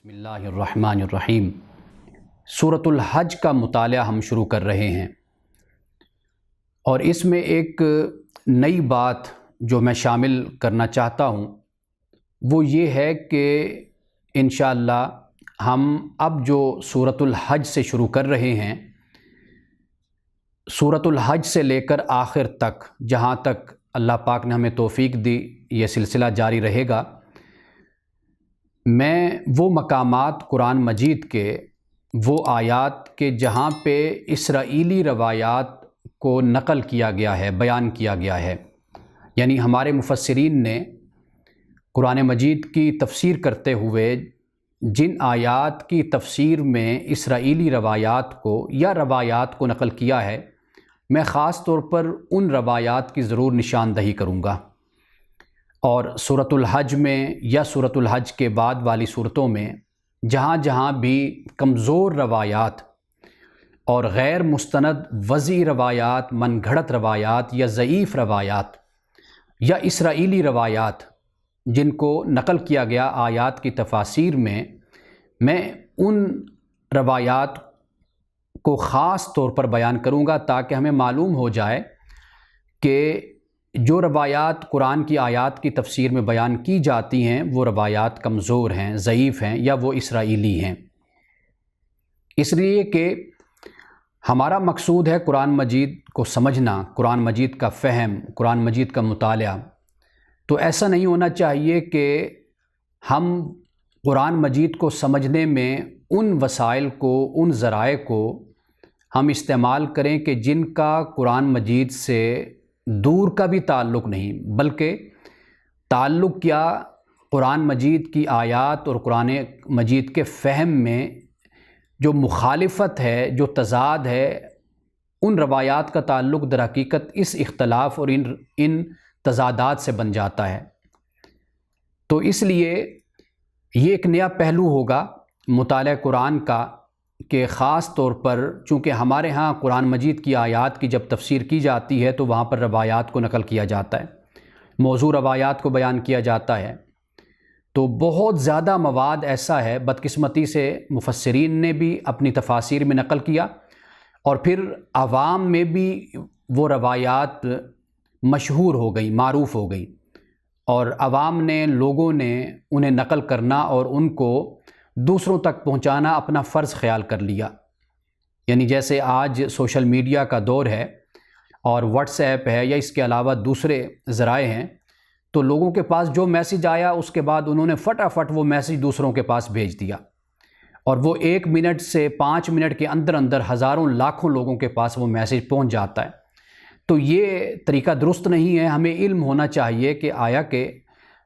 بسم اللہ الرحمن الرحیم۔ سورۃ الحج کا مطالعہ ہم شروع کر رہے ہیں، اور اس میں ایک نئی بات جو میں شامل کرنا چاہتا ہوں وہ یہ ہے کہ انشاءاللہ ہم اب جو سورۃ الحج سے شروع کر رہے ہیں، سورۃ الحج سے لے کر آخر تک جہاں تک اللہ پاک نے ہمیں توفیق دی یہ سلسلہ جاری رہے گا، میں وہ مقامات قرآن مجید کے، وہ آیات کے جہاں پہ اسرائیلی روایات کو نقل کیا گیا ہے، بیان کیا گیا ہے، یعنی ہمارے مفسرین نے قرآن مجید کی تفسیر کرتے ہوئے جن آیات کی تفسیر میں اسرائیلی روایات کو یا روایات کو نقل کیا ہے، میں خاص طور پر ان روایات کی ضرور نشاندہی کروں گا، اور سورۃ الحج میں یا سورۃ الحج کے بعد والی صورتوں میں جہاں جہاں بھی کمزور روایات اور غیر مستند وضعی روایات، من گھڑت روایات یا ضعیف روایات یا اسرائیلی روایات جن کو نقل کیا گیا آیات کی تفاسیر میں ان روایات کو خاص طور پر بیان کروں گا تاکہ ہمیں معلوم ہو جائے کہ جو روایات قرآن کی آیات کی تفسیر میں بیان کی جاتی ہیں وہ روایات کمزور ہیں، ضعیف ہیں یا وہ اسرائیلی ہیں، اس لیے کہ ہمارا مقصود ہے قرآن مجید کو سمجھنا، قرآن مجید کا فہم، قرآن مجید کا مطالعہ۔ تو ایسا نہیں ہونا چاہیے کہ ہم قرآن مجید کو سمجھنے میں ان وسائل کو، ان ذرائع کو ہم استعمال کریں کہ جن کا قرآن مجید سے دور کا بھی تعلق نہیں، بلکہ تعلق کیا قرآن مجید کی آیات اور قرآن مجید کے فہم میں جو مخالفت ہے، جو تضاد ہے، ان روایات کا تعلق در حقیقت اس اختلاف اور ان تضادات سے بن جاتا ہے۔ تو اس لیے یہ ایک نیا پہلو ہوگا مطالعہ قرآن کا کہ خاص طور پر چونکہ ہمارے ہاں قرآن مجید کی آیات کی جب تفسیر کی جاتی ہے تو وہاں پر روایات کو نقل کیا جاتا ہے، موضوع روایات کو بیان کیا جاتا ہے، تو بہت زیادہ مواد ایسا ہے بدقسمتی سے مفسرین نے بھی اپنی تفاسیر میں نقل کیا، اور پھر عوام میں بھی وہ روایات مشہور ہو گئی، معروف ہو گئی، اور عوام نے، لوگوں نے انہیں نقل کرنا اور ان کو دوسروں تک پہنچانا اپنا فرض خیال کر لیا۔ یعنی جیسے آج سوشل میڈیا کا دور ہے اور واٹس ایپ ہے یا اس کے علاوہ دوسرے ذرائع ہیں، تو لوگوں کے پاس جو میسج آیا اس کے بعد انہوں نے فٹافٹ وہ میسج دوسروں کے پاس بھیج دیا، اور وہ 1 منٹ سے 5 منٹ کے اندر اندر ہزاروں لاکھوں لوگوں کے پاس وہ میسج پہنچ جاتا ہے۔ تو یہ طریقہ درست نہیں ہے، ہمیں علم ہونا چاہیے کہ آیا کہ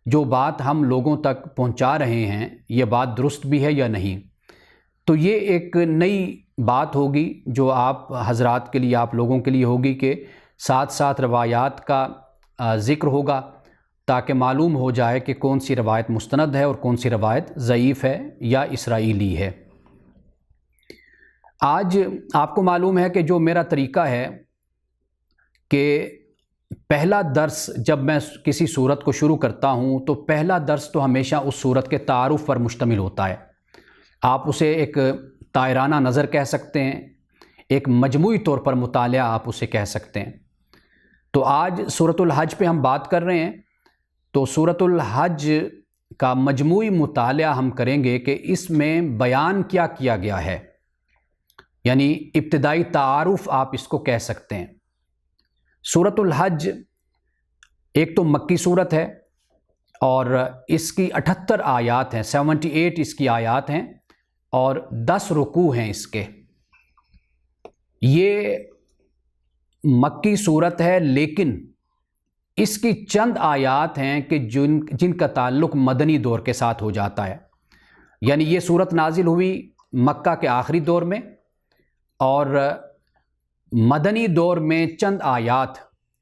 جو بات ہم لوگوں تک پہنچا رہے ہیں یہ بات درست بھی ہے یا نہیں۔ تو یہ ایک نئی بات ہوگی جو آپ حضرات کے لیے، آپ لوگوں کے لیے ہوگی کہ ساتھ ساتھ روایات کا ذکر ہوگا تاکہ معلوم ہو جائے کہ کون سی روایت مستند ہے اور کون سی روایت ضعیف ہے یا اسرائیلی ہے۔ آج آپ کو معلوم ہے کہ جو میرا طریقہ ہے کہ پہلا درس جب میں کسی صورت کو شروع کرتا ہوں تو پہلا درس تو ہمیشہ اس صورت کے تعارف پر مشتمل ہوتا ہے۔ آپ اسے ایک طائرانہ نظر کہہ سکتے ہیں، ایک مجموعی طور پر مطالعہ آپ اسے کہہ سکتے ہیں۔ تو آج سورۃ الحج پہ ہم بات کر رہے ہیں، تو سورۃ الحج کا مجموعی مطالعہ ہم کریں گے کہ اس میں بیان کیا کیا گیا ہے، یعنی ابتدائی تعارف آپ اس کو کہہ سکتے ہیں۔ سورۃ الحج ایک تو مکی صورت ہے اور اس کی 78 آیات ہیں، 78 اس کی آیات ہیں اور 10 رکوع ہیں اس کے۔ یہ مکی صورت ہے لیکن اس کی چند آیات ہیں کہ جن کا تعلق مدنی دور کے ساتھ ہو جاتا ہے، یعنی یہ صورت نازل ہوئی مکہ کے آخری دور میں، اور مدنی دور میں چند آیات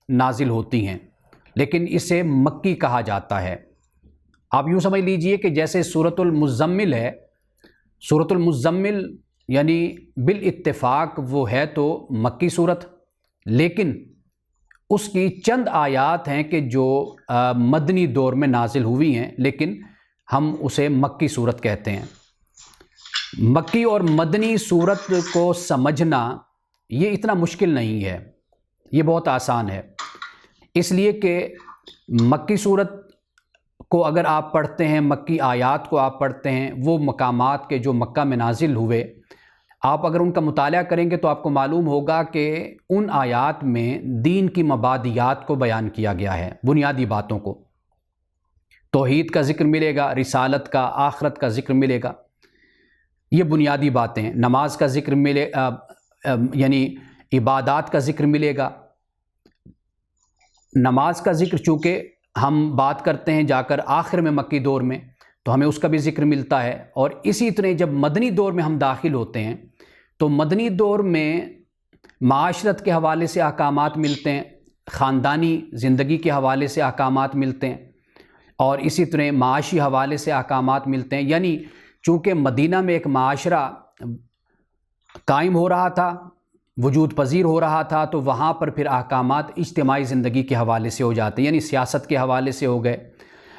نازل ہوتی ہیں لیکن اسے مکی کہا جاتا ہے۔ آپ یوں سمجھ لیجئے کہ جیسے سورۃ المزمل ہے، سورۃ المزمل یعنی بالاتفاق وہ ہے تو مکی صورت، لیکن اس کی چند آیات ہیں کہ جو مدنی دور میں نازل ہوئی ہیں لیکن ہم اسے مکی صورت کہتے ہیں۔ مکی اور مدنی صورت کو سمجھنا یہ اتنا مشکل نہیں ہے، یہ بہت آسان ہے، اس لیے کہ مکی صورت کو اگر آپ پڑھتے ہیں، مکی آیات کو آپ پڑھتے ہیں، وہ مقامات کے جو مکہ میں نازل ہوئے، آپ اگر ان کا مطالعہ کریں گے تو آپ کو معلوم ہوگا کہ ان آیات میں دین کی مبادیات کو بیان کیا گیا ہے، بنیادی باتوں کو، توحید کا ذکر ملے گا، رسالت کا، آخرت کا ذکر ملے گا، یہ بنیادی باتیں ہیں، نماز کا ذکر یعنی عبادات کا ذکر ملے گا۔ نماز کا ذکر چونکہ ہم بات کرتے ہیں جا کر آخر میں مکی دور میں، تو ہمیں اس کا بھی ذکر ملتا ہے، اور اسی طرح جب مدنی دور میں ہم داخل ہوتے ہیں تو مدنی دور میں معاشرت کے حوالے سے احکامات ملتے ہیں، خاندانی زندگی کے حوالے سے احکامات ملتے ہیں، اور اسی طرح معاشی حوالے سے احکامات ملتے ہیں، یعنی چونکہ مدینہ میں ایک معاشرہ قائم ہو رہا تھا، وجود پذیر ہو رہا تھا، تو وہاں پر پھر احکامات اجتماعی زندگی کے حوالے سے ہو جاتے ہیں، یعنی سیاست کے حوالے سے ہو گئے،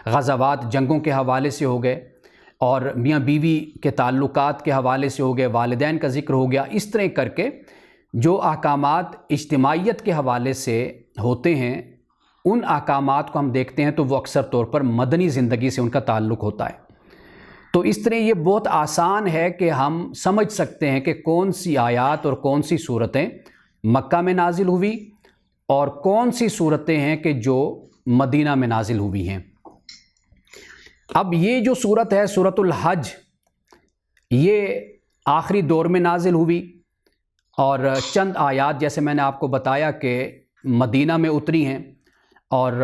غزوات جنگوں کے حوالے سے ہو گئے، اور میاں بیوی کے تعلقات کے حوالے سے ہو گئے، والدین کا ذکر ہو گیا، اس طرح کر کے جو احکامات اجتماعیت کے حوالے سے ہوتے ہیں ان احکامات کو ہم دیکھتے ہیں تو وہ اکثر طور پر مدنی زندگی سے ان کا تعلق ہوتا ہے۔ تو اس طرح یہ بہت آسان ہے کہ ہم سمجھ سکتے ہیں کہ کون سی آیات اور کون سی صورتیں مکہ میں نازل ہوئی اور کون سی صورتیں ہیں کہ جو مدینہ میں نازل ہوئی ہیں۔ اب یہ جو صورت ہے سورۃ الحج، یہ آخری دور میں نازل ہوئی، اور چند آیات جیسے میں نے آپ کو بتایا کہ مدینہ میں اتری ہیں، اور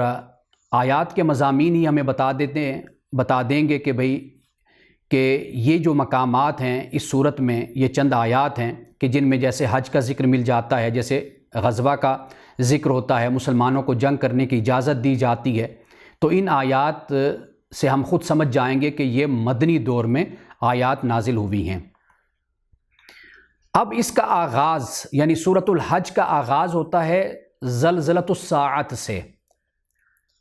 آیات کے مضامین ہی ہمیں بتا دیں گے کہ بھئی کہ یہ جو مقامات ہیں اس صورت میں، یہ چند آیات ہیں کہ جن میں جیسے حج کا ذکر مل جاتا ہے، جیسے غزوہ کا ذکر ہوتا ہے، مسلمانوں کو جنگ کرنے کی اجازت دی جاتی ہے، تو ان آیات سے ہم خود سمجھ جائیں گے کہ یہ مدنی دور میں آیات نازل ہوئی ہیں۔ اب اس کا آغاز یعنی سورۃ الحج کا آغاز ہوتا ہے زلزلۃ الساعۃ سے۔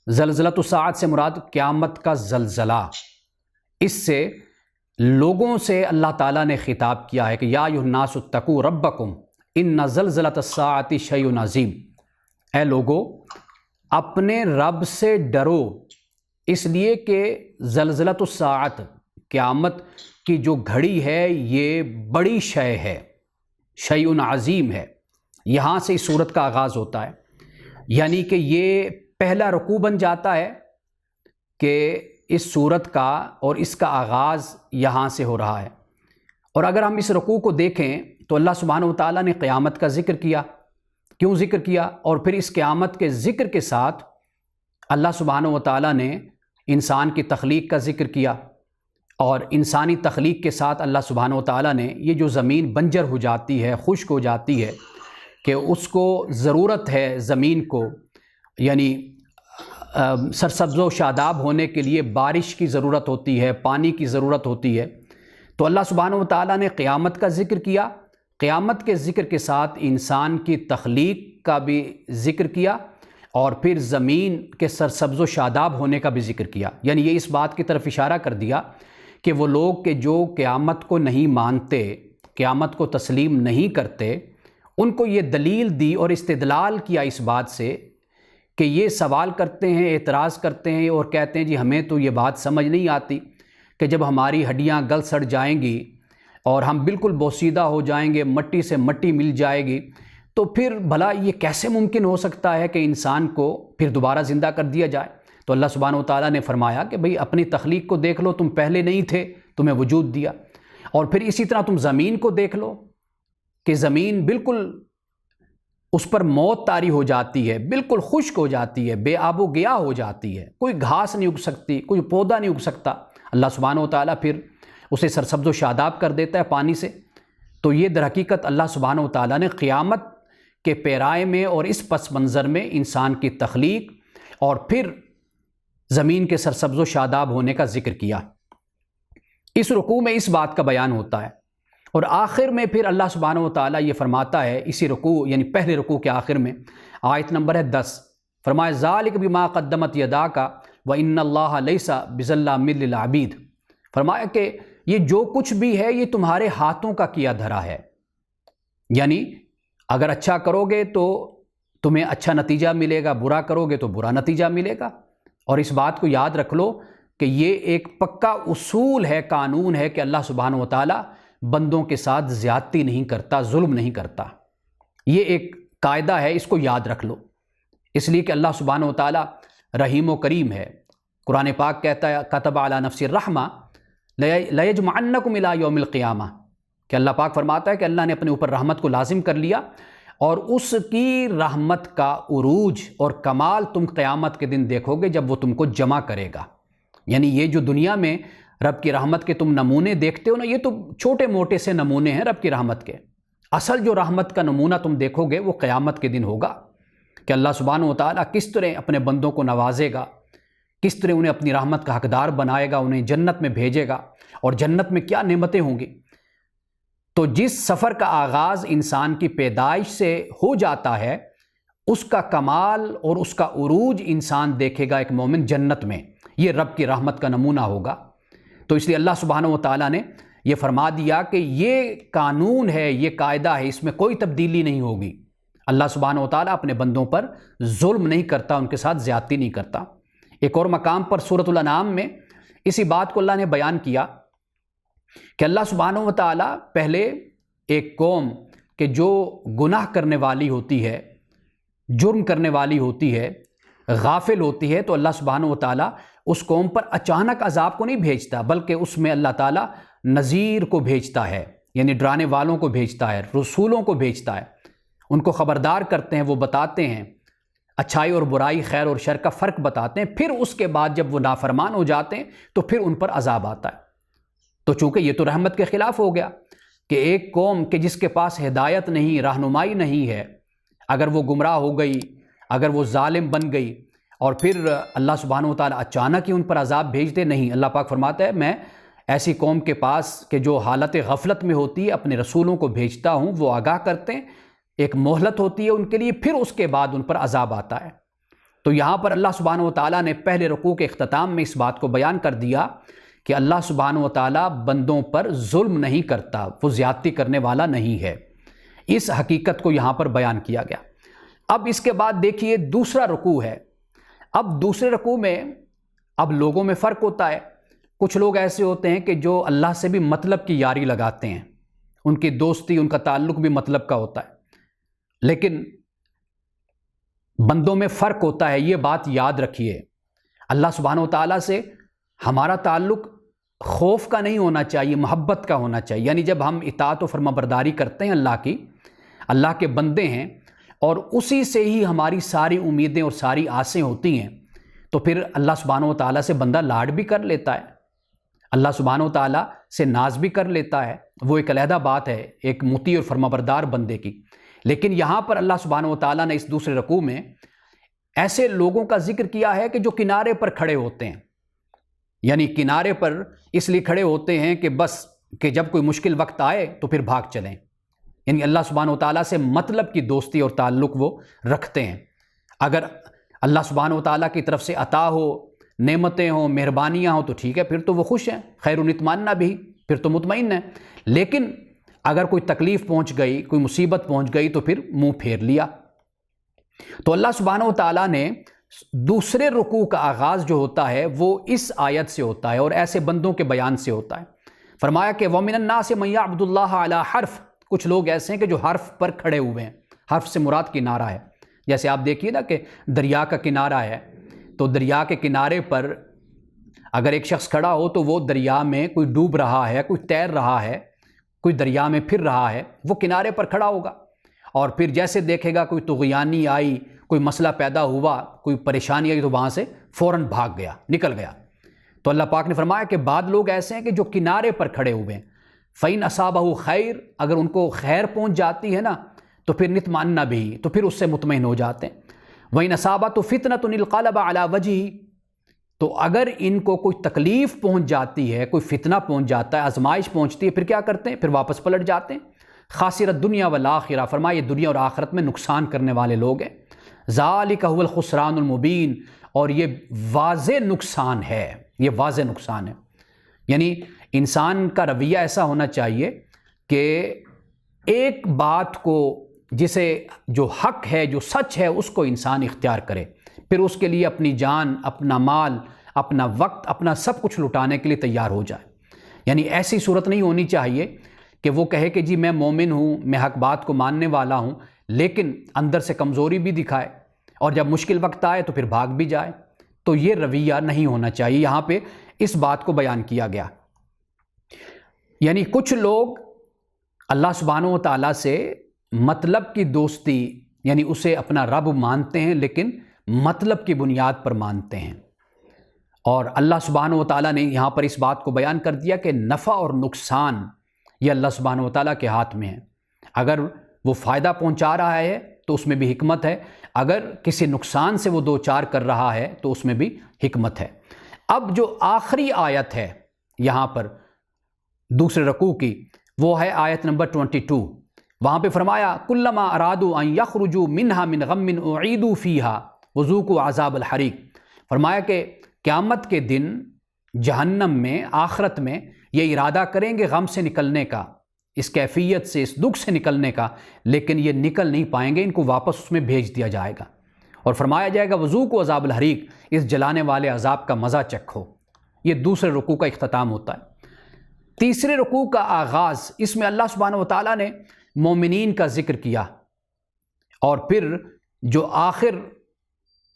زلزلۃ الساعۃ سے مراد قیامت کا زلزلہ، اس سے لوگوں سے اللہ تعالیٰ نے خطاب کیا ہے کہ یا ایھا الناس اتقوا ربکم ان زلزلۃ الساعۃ شیء عظیم، اے لوگو اپنے رب سے ڈرو، اس لیے کہ زلزلۃ الساعۃ قیامت کی جو گھڑی ہے یہ بڑی شے ہے، شیء عظیم ہے۔ یہاں سے اس صورت کا آغاز ہوتا ہے، یعنی کہ یہ پہلا رکوع بن جاتا ہے کہ اس صورت کا، اور اس کا آغاز یہاں سے ہو رہا ہے۔ اور اگر ہم اس رکوع کو دیکھیں تو اللہ سبحانہ وتعالیٰ نے قیامت کا ذکر کیا، کیوں ذکر کیا؟ اور پھر اس قیامت کے ذکر کے ساتھ اللہ سبحانہ وتعالیٰ نے انسان کی تخلیق کا ذکر کیا، اور انسانی تخلیق کے ساتھ اللہ سبحانہ وتعالیٰ نے یہ جو زمین بنجر ہو جاتی ہے، خشک ہو جاتی ہے، کہ اس کو ضرورت ہے زمین کو، یعنی سرسبز و شاداب ہونے کے لیے بارش کی ضرورت ہوتی ہے، پانی کی ضرورت ہوتی ہے، تو اللہ سبحانہ وتعالیٰ نے قیامت کا ذکر کیا، قیامت کے ذکر کے ساتھ انسان کی تخلیق کا بھی ذکر کیا، اور پھر زمین کے سرسبز و شاداب ہونے کا بھی ذکر کیا۔ یعنی یہ اس بات کی طرف اشارہ کر دیا کہ وہ لوگ کہ جو قیامت کو نہیں مانتے، قیامت کو تسلیم نہیں کرتے، ان کو یہ دلیل دی اور استدلال کیا اس بات سے کہ یہ سوال کرتے ہیں، اعتراض کرتے ہیں اور کہتے ہیں جی ہمیں تو یہ بات سمجھ نہیں آتی کہ جب ہماری ہڈیاں گل سڑ جائیں گی اور ہم بالکل بوسیدہ ہو جائیں گے، مٹی سے مٹی مل جائے گی، تو پھر بھلا یہ کیسے ممکن ہو سکتا ہے کہ انسان کو پھر دوبارہ زندہ کر دیا جائے؟ تو اللہ سبحانہ وتعالیٰ نے فرمایا کہ بھئی اپنی تخلیق کو دیکھ لو، تم پہلے نہیں تھے، تمہیں وجود دیا، اور پھر اسی طرح تم زمین کو دیکھ لو کہ زمین بالکل اس پر موت طاری ہو جاتی ہے، بالکل خشک ہو جاتی ہے، بے آب و گیا ہو جاتی ہے، کوئی گھاس نہیں اگ سکتی، کوئی پودا نہیں اگ سکتا، اللہ سبحانہ وتعالیٰ پھر اسے سرسبز و شاداب کر دیتا ہے پانی سے۔ تو یہ در حقیقت اللہ سبحانہ وتعالیٰ نے قیامت کے پیرائے میں اور اس پس منظر میں انسان کی تخلیق اور پھر زمین کے سرسبز و شاداب ہونے کا ذکر کیا۔ اس رکوع میں اس بات کا بیان ہوتا ہے، اور آخر میں پھر اللہ سبحانہ وتعالیٰ یہ فرماتا ہے اسی رکوع یعنی پہلے رکوع کے آخر میں، آیت نمبر ہے 10، فرمایا ذالک بما قدمت یداک وان اللہ لیس بظلام للعبید، فرمایا کہ یہ جو کچھ بھی ہے یہ تمہارے ہاتھوں کا کیا دھرا ہے، یعنی اگر اچھا کرو گے تو تمہیں اچھا نتیجہ ملے گا، برا کرو گے تو برا نتیجہ ملے گا۔ اور اس بات کو یاد رکھ لو کہ یہ ایک پکا اصول ہے، قانون ہے کہ اللہ سبحانہ وتعالی بندوں کے ساتھ زیادتی نہیں کرتا، ظلم نہیں کرتا۔ یہ ایک قاعدہ ہے، اس کو یاد رکھ لو، اس لیے کہ اللہ سبحانہ وتعالی رحیم و کریم ہے۔ قرآن پاک کہتا ہے کتب علی نفس الرحمہ لیجمعنکم الی یوم القیامہ، کہ اللہ پاک فرماتا ہے کہ اللہ نے اپنے اوپر رحمت کو لازم کر لیا اور اس کی رحمت کا عروج اور کمال تم قیامت کے دن دیکھو گے جب وہ تم کو جمع کرے گا۔ یعنی یہ جو دنیا میں رب کی رحمت کے تم نمونے دیکھتے ہو نا، یہ تو چھوٹے موٹے سے نمونے ہیں رب کی رحمت کے۔ اصل جو رحمت کا نمونہ تم دیکھو گے وہ قیامت کے دن ہوگا کہ اللہ سبحانہ وتعالی کس طرح اپنے بندوں کو نوازے گا، کس طرح انہیں اپنی رحمت کا حقدار بنائے گا، انہیں جنت میں بھیجے گا، اور جنت میں کیا نعمتیں ہوں گی۔ تو جس سفر کا آغاز انسان کی پیدائش سے ہو جاتا ہے، اس کا کمال اور اس کا عروج انسان دیکھے گا ایک مومن جنت میں، یہ رب کی رحمت کا نمونہ ہوگا۔ تو اس لیے اللہ سبحانہ وتعالی نے یہ فرما دیا کہ یہ قانون ہے، یہ قاعدہ ہے، اس میں کوئی تبدیلی نہیں ہوگی۔ اللہ سبحانہ وتعالی اپنے بندوں پر ظلم نہیں کرتا، ان کے ساتھ زیادتی نہیں کرتا۔ ایک اور مقام پر سورۃ الانعام میں اسی بات کو اللہ نے بیان کیا کہ اللہ سبحانہ وتعالی پہلے ایک قوم کہ جو گناہ کرنے والی ہوتی ہے، جرم کرنے والی ہوتی ہے، غافل ہوتی ہے، تو اللہ سبحانہ وتعالی اس قوم پر اچانک عذاب کو نہیں بھیجتا، بلکہ اس میں اللہ تعالی نذیر کو بھیجتا ہے، یعنی ڈرانے والوں کو بھیجتا ہے، رسولوں کو بھیجتا ہے، ان کو خبردار کرتے ہیں، وہ بتاتے ہیں اچھائی اور برائی، خیر اور شر کا فرق بتاتے ہیں۔ پھر اس کے بعد جب وہ نافرمان ہو جاتے ہیں تو پھر ان پر عذاب آتا ہے۔ تو چونکہ یہ تو رحمت کے خلاف ہو گیا کہ ایک قوم کہ جس کے پاس ہدایت نہیں، رہنمائی نہیں ہے، اگر وہ گمراہ ہو گئی، اگر وہ ظالم بن گئی، اور پھر اللہ سبحانہ وتعالی اچانک ہی ان پر عذاب بھیج دے، نہیں، اللہ پاک فرماتا ہے میں ایسی قوم کے پاس کہ جو حالت غفلت میں ہوتی ہے اپنے رسولوں کو بھیجتا ہوں، وہ آگاہ کرتے ہیں، ایک مہلت ہوتی ہے ان کے لیے، پھر اس کے بعد ان پر عذاب آتا ہے۔ تو یہاں پر اللہ سبحانہ وتعالی نے پہلے رکوع کے اختتام میں اس بات کو بیان کر دیا کہ اللہ سبحانہ وتعالی بندوں پر ظلم نہیں کرتا، وہ زیادتی کرنے والا نہیں ہے۔ اس حقیقت کو یہاں پر بیان کیا گیا۔ اب اس کے بعد دیکھیے دوسرا رکوع ہے۔ اب دوسرے رکوع میں اب لوگوں میں فرق ہوتا ہے۔ کچھ لوگ ایسے ہوتے ہیں کہ جو اللہ سے بھی مطلب کی یاری لگاتے ہیں، ان کی دوستی، ان کا تعلق بھی مطلب کا ہوتا ہے، لیکن بندوں میں فرق ہوتا ہے، یہ بات یاد رکھیے۔ اللہ سبحانہ وتعالی سے ہمارا تعلق خوف کا نہیں ہونا چاہیے، محبت کا ہونا چاہیے۔ یعنی جب ہم اطاعت و فرما برداری کرتے ہیں اللہ کی، اللہ کے بندے ہیں، اور اسی سے ہی ہماری ساری امیدیں اور ساری آسیں ہوتی ہیں، تو پھر اللہ سبحانہ وتعالی سے بندہ لاڈ بھی کر لیتا ہے، اللہ سبحانہ وتعالی سے ناز بھی کر لیتا ہے، وہ ایک علیحدہ بات ہے ایک مطیع اور فرما بردار بندے کی۔ لیکن یہاں پر اللہ سبحانہ وتعالی نے اس دوسرے رکوع میں ایسے لوگوں کا ذکر کیا ہے کہ جو کنارے پر کھڑے ہوتے ہیں، یعنی کنارے پر اس لیے کھڑے ہوتے ہیں کہ بس کہ جب کوئی مشکل وقت آئے تو پھر بھاگ چلیں، یعنی اللہ سبحانہ وتعالی سے مطلب کی دوستی اور تعلق وہ رکھتے ہیں۔ اگر اللہ سبحانہ وتعالی کی طرف سے عطا ہو، نعمتیں ہوں، مہربانیاں ہوں تو ٹھیک ہے، پھر تو وہ خوش ہیں، خیر اطمئنہ بھی، پھر تو مطمئن ہیں۔ لیکن اگر کوئی تکلیف پہنچ گئی، کوئی مصیبت پہنچ گئی تو پھر منہ پھیر لیا۔ تو اللہ سبحانہ وتعالی نے دوسرے رکوع کا آغاز جو ہوتا ہے وہ اس آیت سے ہوتا ہے اور ایسے بندوں کے بیان سے ہوتا ہے۔ فرمایا کہ وَمِنَ النَّاسِ مَن يَعْبُدُ اللَّهَ عَلَى حَرْفٍ، کچھ لوگ ایسے ہیں کہ جو حرف پر کھڑے ہوئے ہیں۔ حرف سے مراد کنارہ ہے، جیسے آپ دیکھیے نا کہ دریا کا کنارہ ہے، تو دریا کے کنارے پر اگر ایک شخص کھڑا ہو تو وہ دریا میں کوئی ڈوب رہا ہے، کوئی تیر رہا ہے، کوئی دریا میں پھر رہا ہے، وہ کنارے پر کھڑا ہوگا، اور پھر جیسے دیکھے گا کوئی طغیانی آئی، کوئی مسئلہ پیدا ہوا، کوئی پریشانی آئی، تو وہاں سے فوراً بھاگ گیا، نکل گیا۔ تو اللہ پاک نے فرمایا کہ بعض لوگ ایسے ہیں کہ جو کنارے پر کھڑے ہوئے ہیں، فَإِنْ أَصَابَهُ خَيْرٌ، اگر ان کو خیر پہنچ جاتی ہے نا تو پھر نطمئن بھی، تو پھر اس سے مطمئن ہو جاتے ہیں۔ وَإِنْ أَصَابَتْهُ فِتْنَةٌ انقلب عَلَى وَجْهِهِ، تو اگر ان کو کوئی تکلیف پہنچ جاتی ہے، کوئی فتنہ پہنچ جاتا ہے، آزمائش پہنچتی ہے، پھر کیا کرتے ہیں؟ پھر واپس پلٹ جاتے ہیں۔ خاسر الدنیا والآخرہ، فرمایا یہ دنیا اور آخرت میں نقصان کرنے والے لوگ ہیں۔ ذالک هو الخسران المبین، اور یہ واضح نقصان ہے، یہ واضح نقصان ہے۔ یعنی انسان کا رویہ ایسا ہونا چاہیے کہ ایک بات کو جسے جو حق ہے جو سچ ہے اس کو انسان اختیار کرے، پھر اس کے لیے اپنی جان، اپنا مال، اپنا وقت، اپنا سب کچھ لٹانے کے لیے تیار ہو جائے۔ یعنی ایسی صورت نہیں ہونی چاہیے کہ وہ کہے کہ جی میں مومن ہوں، میں حق بات کو ماننے والا ہوں، لیکن اندر سے کمزوری بھی دکھائے اور جب مشکل وقت آئے تو پھر بھاگ بھی جائے۔ تو یہ رویہ نہیں ہونا چاہیے۔ یہاں پہ اس بات کو بیان کیا گیا۔ یعنی کچھ لوگ اللہ سبحانہ و تعالیٰ سے مطلب کی دوستی، یعنی اسے اپنا رب مانتے ہیں لیکن مطلب کی بنیاد پر مانتے ہیں، اور اللہ سبحانہ و تعالیٰ نے یہاں پر اس بات کو بیان کر دیا کہ نفع اور نقصان یہ اللہ سبحانہ و تعالیٰ کے ہاتھ میں ہے۔ اگر وہ فائدہ پہنچا رہا ہے تو اس میں بھی حکمت ہے، اگر کسی نقصان سے وہ دو چار کر رہا ہے تو اس میں بھی حکمت ہے۔ اب جو آخری آیت ہے یہاں پر دوسرے رکوع کی، وہ ہے آیت نمبر 22۔ وہاں پہ فرمایا کلما ارادوا ان یخرجوا منها من غم اعیدوا فیها وذوقوا عذاب الحریق۔ فرمایا کہ قیامت کے دن جہنم میں، آخرت میں یہ ارادہ کریں گے غم سے نکلنے کا، اس کیفیت سے، اس دکھ سے نکلنے کا، لیکن یہ نکل نہیں پائیں گے، ان کو واپس اس میں بھیج دیا جائے گا اور فرمایا جائے گا وذوقوا عذاب الحریق، اس جلانے والے عذاب کا مزہ چکھو۔ یہ دوسرے رکوع کا اختتام ہوتا ہے۔ تیسرے رکوع کا آغاز، اس میں اللہ سبحانہ و تعالیٰ نے مومنین کا ذکر کیا، اور پھر جو آخر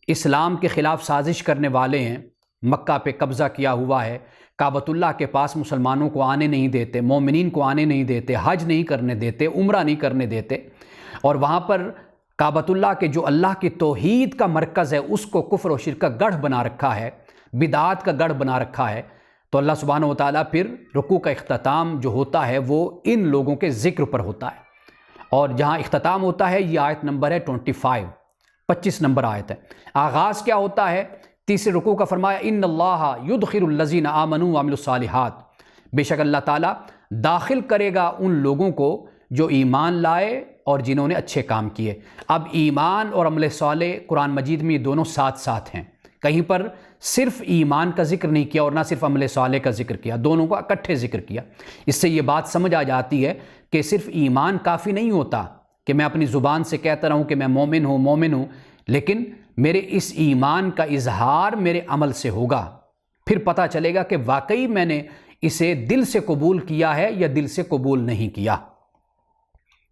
اسلام کے خلاف سازش کرنے والے ہیں، مکہ پہ قبضہ کیا ہوا ہے، کعبۃ اللہ کے پاس مسلمانوں کو آنے نہیں دیتے، مومنین کو آنے نہیں دیتے، حج نہیں کرنے دیتے، عمرہ نہیں کرنے دیتے، اور وہاں پر کعبۃ اللہ کے جو اللہ کی توحید کا مرکز ہے اس کو کفر و شرک کا گڑھ بنا رکھا ہے، بدعات کا گڑھ بنا رکھا ہے۔ تو اللہ سبحانہ و تعالیٰ پھر رکوع کا اختتام جو ہوتا ہے وہ ان لوگوں کے ذکر پر ہوتا ہے، اور جہاں اختتام ہوتا ہے یہ آیت نمبر ہے 25 نمبر آیت ہے۔ آغاز کیا ہوتا ہے؟ تیسرے رکوع کا فرمایا ان اللہ یدخل الذین آمنوا وعملوا الصالحات، بے شک اللہ تعالیٰ داخل کرے گا ان لوگوں کو جو ایمان لائے اور جنہوں نے اچھے کام کیے۔ اب ایمان اور عمل صالح قرآن مجید میں یہ دونوں ساتھ ساتھ ہیں، کہیں پر صرف ایمان کا ذکر نہیں کیا اور نہ صرف عمل صالح کا ذکر کیا، دونوں کا اکٹھے ذکر کیا۔ اس سے یہ بات سمجھ آ جاتی ہے کہ صرف ایمان کافی نہیں ہوتا کہ میں اپنی زبان سے کہتا رہوں کہ میں مومن ہوں، لیکن میرے اس ایمان کا اظہار میرے عمل سے ہوگا، پھر پتہ چلے گا کہ واقعی میں نے اسے دل سے قبول کیا ہے یا دل سے قبول نہیں کیا۔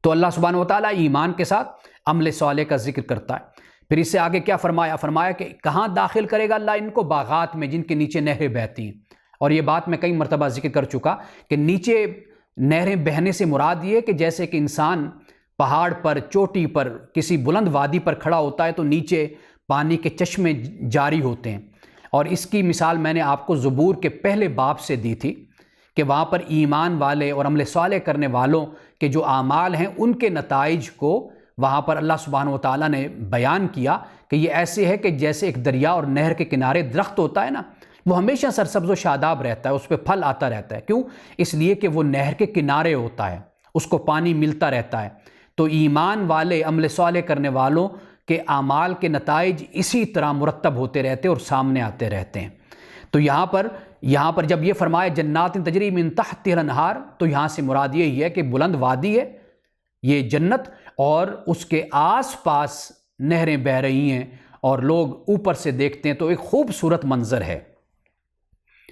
تو اللہ سبحانہ و تعالیٰ ایمان کے ساتھ عمل صالح کا ذکر کرتا ہے۔ پھر اس سے آگے کیا فرمایا کہ کہاں داخل کرے گا اللہ ان کو؟ باغات میں جن کے نیچے نہریں بہتی ہیں، اور یہ بات میں کئی مرتبہ ذکر کر چکا کہ نیچے نہریں بہنے سے مراد یہ کہ جیسے کہ انسان پہاڑ پر، چوٹی پر، کسی بلند وادی پر کھڑا ہوتا ہے تو نیچے پانی کے چشمے جاری ہوتے ہیں، اور اس کی مثال میں نے آپ کو زبور کے پہلے باب سے دی تھی کہ وہاں پر ایمان والے اور عمل صالح کرنے والوں کے جو اعمال ہیں ان کے نتائج کو وہاں پر اللہ سبحانہ و تعالیٰ نے بیان کیا کہ یہ ایسے ہے کہ جیسے ایک دریا اور نہر کے کنارے درخت ہوتا ہے نا، وہ ہمیشہ سرسبز و شاداب رہتا ہے، اس پہ پھل آتا رہتا ہے۔ کیوں؟ اس لیے کہ وہ نہر کے کنارے ہوتا ہے، اس کو پانی ملتا رہتا ہے۔ تو ایمان والے عمل صالح کرنے والوں کے اعمال کے نتائج اسی طرح مرتب ہوتے رہتے اور سامنے آتے رہتے ہیں۔ تو یہاں پر جب یہ فرمایا جنات تجری من تحتها الانہار، تو یہاں سے مراد یہی ہے کہ بلند وادی ہے یہ جنت، اور اس کے آس پاس نہریں بہہ رہی ہیں اور لوگ اوپر سے دیکھتے ہیں تو ایک خوبصورت منظر ہے۔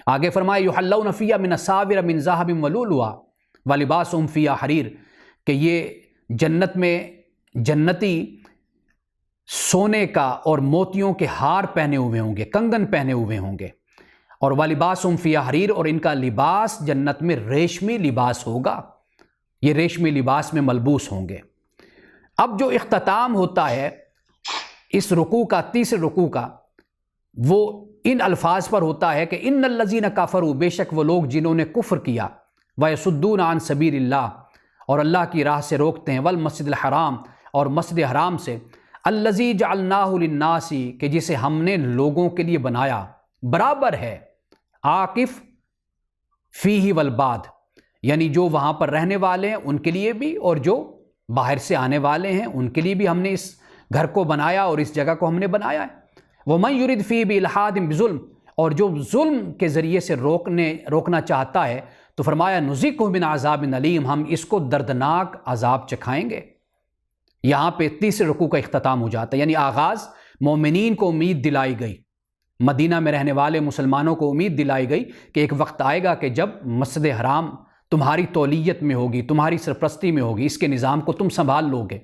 آگے فرمایا یحلون فیہا من اساور من ذہب ولؤلؤا ولباسہم فیہا حریر، کہ یہ جنت میں جنتی سونے کا اور موتیوں کے ہار پہنے ہوئے ہوں گے، کنگن پہنے ہوئے ہوں گے، اور وَلِبَاسُهُمْ فِيهَا حَرِيرٌ، اور ان کا لباس جنت میں ریشمی لباس ہوگا، یہ ریشمی لباس میں ملبوس ہوں گے۔ اب جو اختتام ہوتا ہے اس رکوع کا، تیسرے رکوع کا، وہ ان الفاظ پر ہوتا ہے کہ ان الذین کفروا، بے شک وہ لوگ جنہوں نے کفر کیا، وَيَصُدُّونَ عَن سَبِيلِ اللَّهِ، اور اللہ کی راہ سے روکتے ہیں، وَالْمَسْجِدِ الْحَرَامِ، اور مسجد حرام سے، الَّذِي جَعَلْنَاهُ لِلنَّاسِ، کہ جسے ہم نے لوگوں کے لیے بنایا، برابر ہے عاکف فیہ والباد، یعنی جو وہاں پر رہنے والے ہیں ان کے لیے بھی اور جو باہر سے آنے والے ہیں ان کے لیے بھی ہم نے اس گھر کو بنایا اور اس جگہ کو ہم نے بنایا ہے۔ وَمَن يُرِدْ فِيهِ بِإِلْحَادٍ بِظُلْمٍ، اور جو ظلم کے ذریعے سے روکنا چاہتا ہے تو فرمایا نذیقہ من عذاب علیم، ہم اس کو دردناک عذاب چکھائیں گے۔ یہاں پہ تیسرے رکوع کا اختتام ہو جاتا ہے، یعنی آغاز مومنین کو امید دلائی گئی، مدینہ میں رہنے والے مسلمانوں کو امید دلائی گئی کہ ایک وقت آئے گا کہ جب مسجد حرام تمہاری تولیت میں ہوگی، تمہاری سرپرستی میں ہوگی، اس کے نظام کو تم سنبھال لو گے،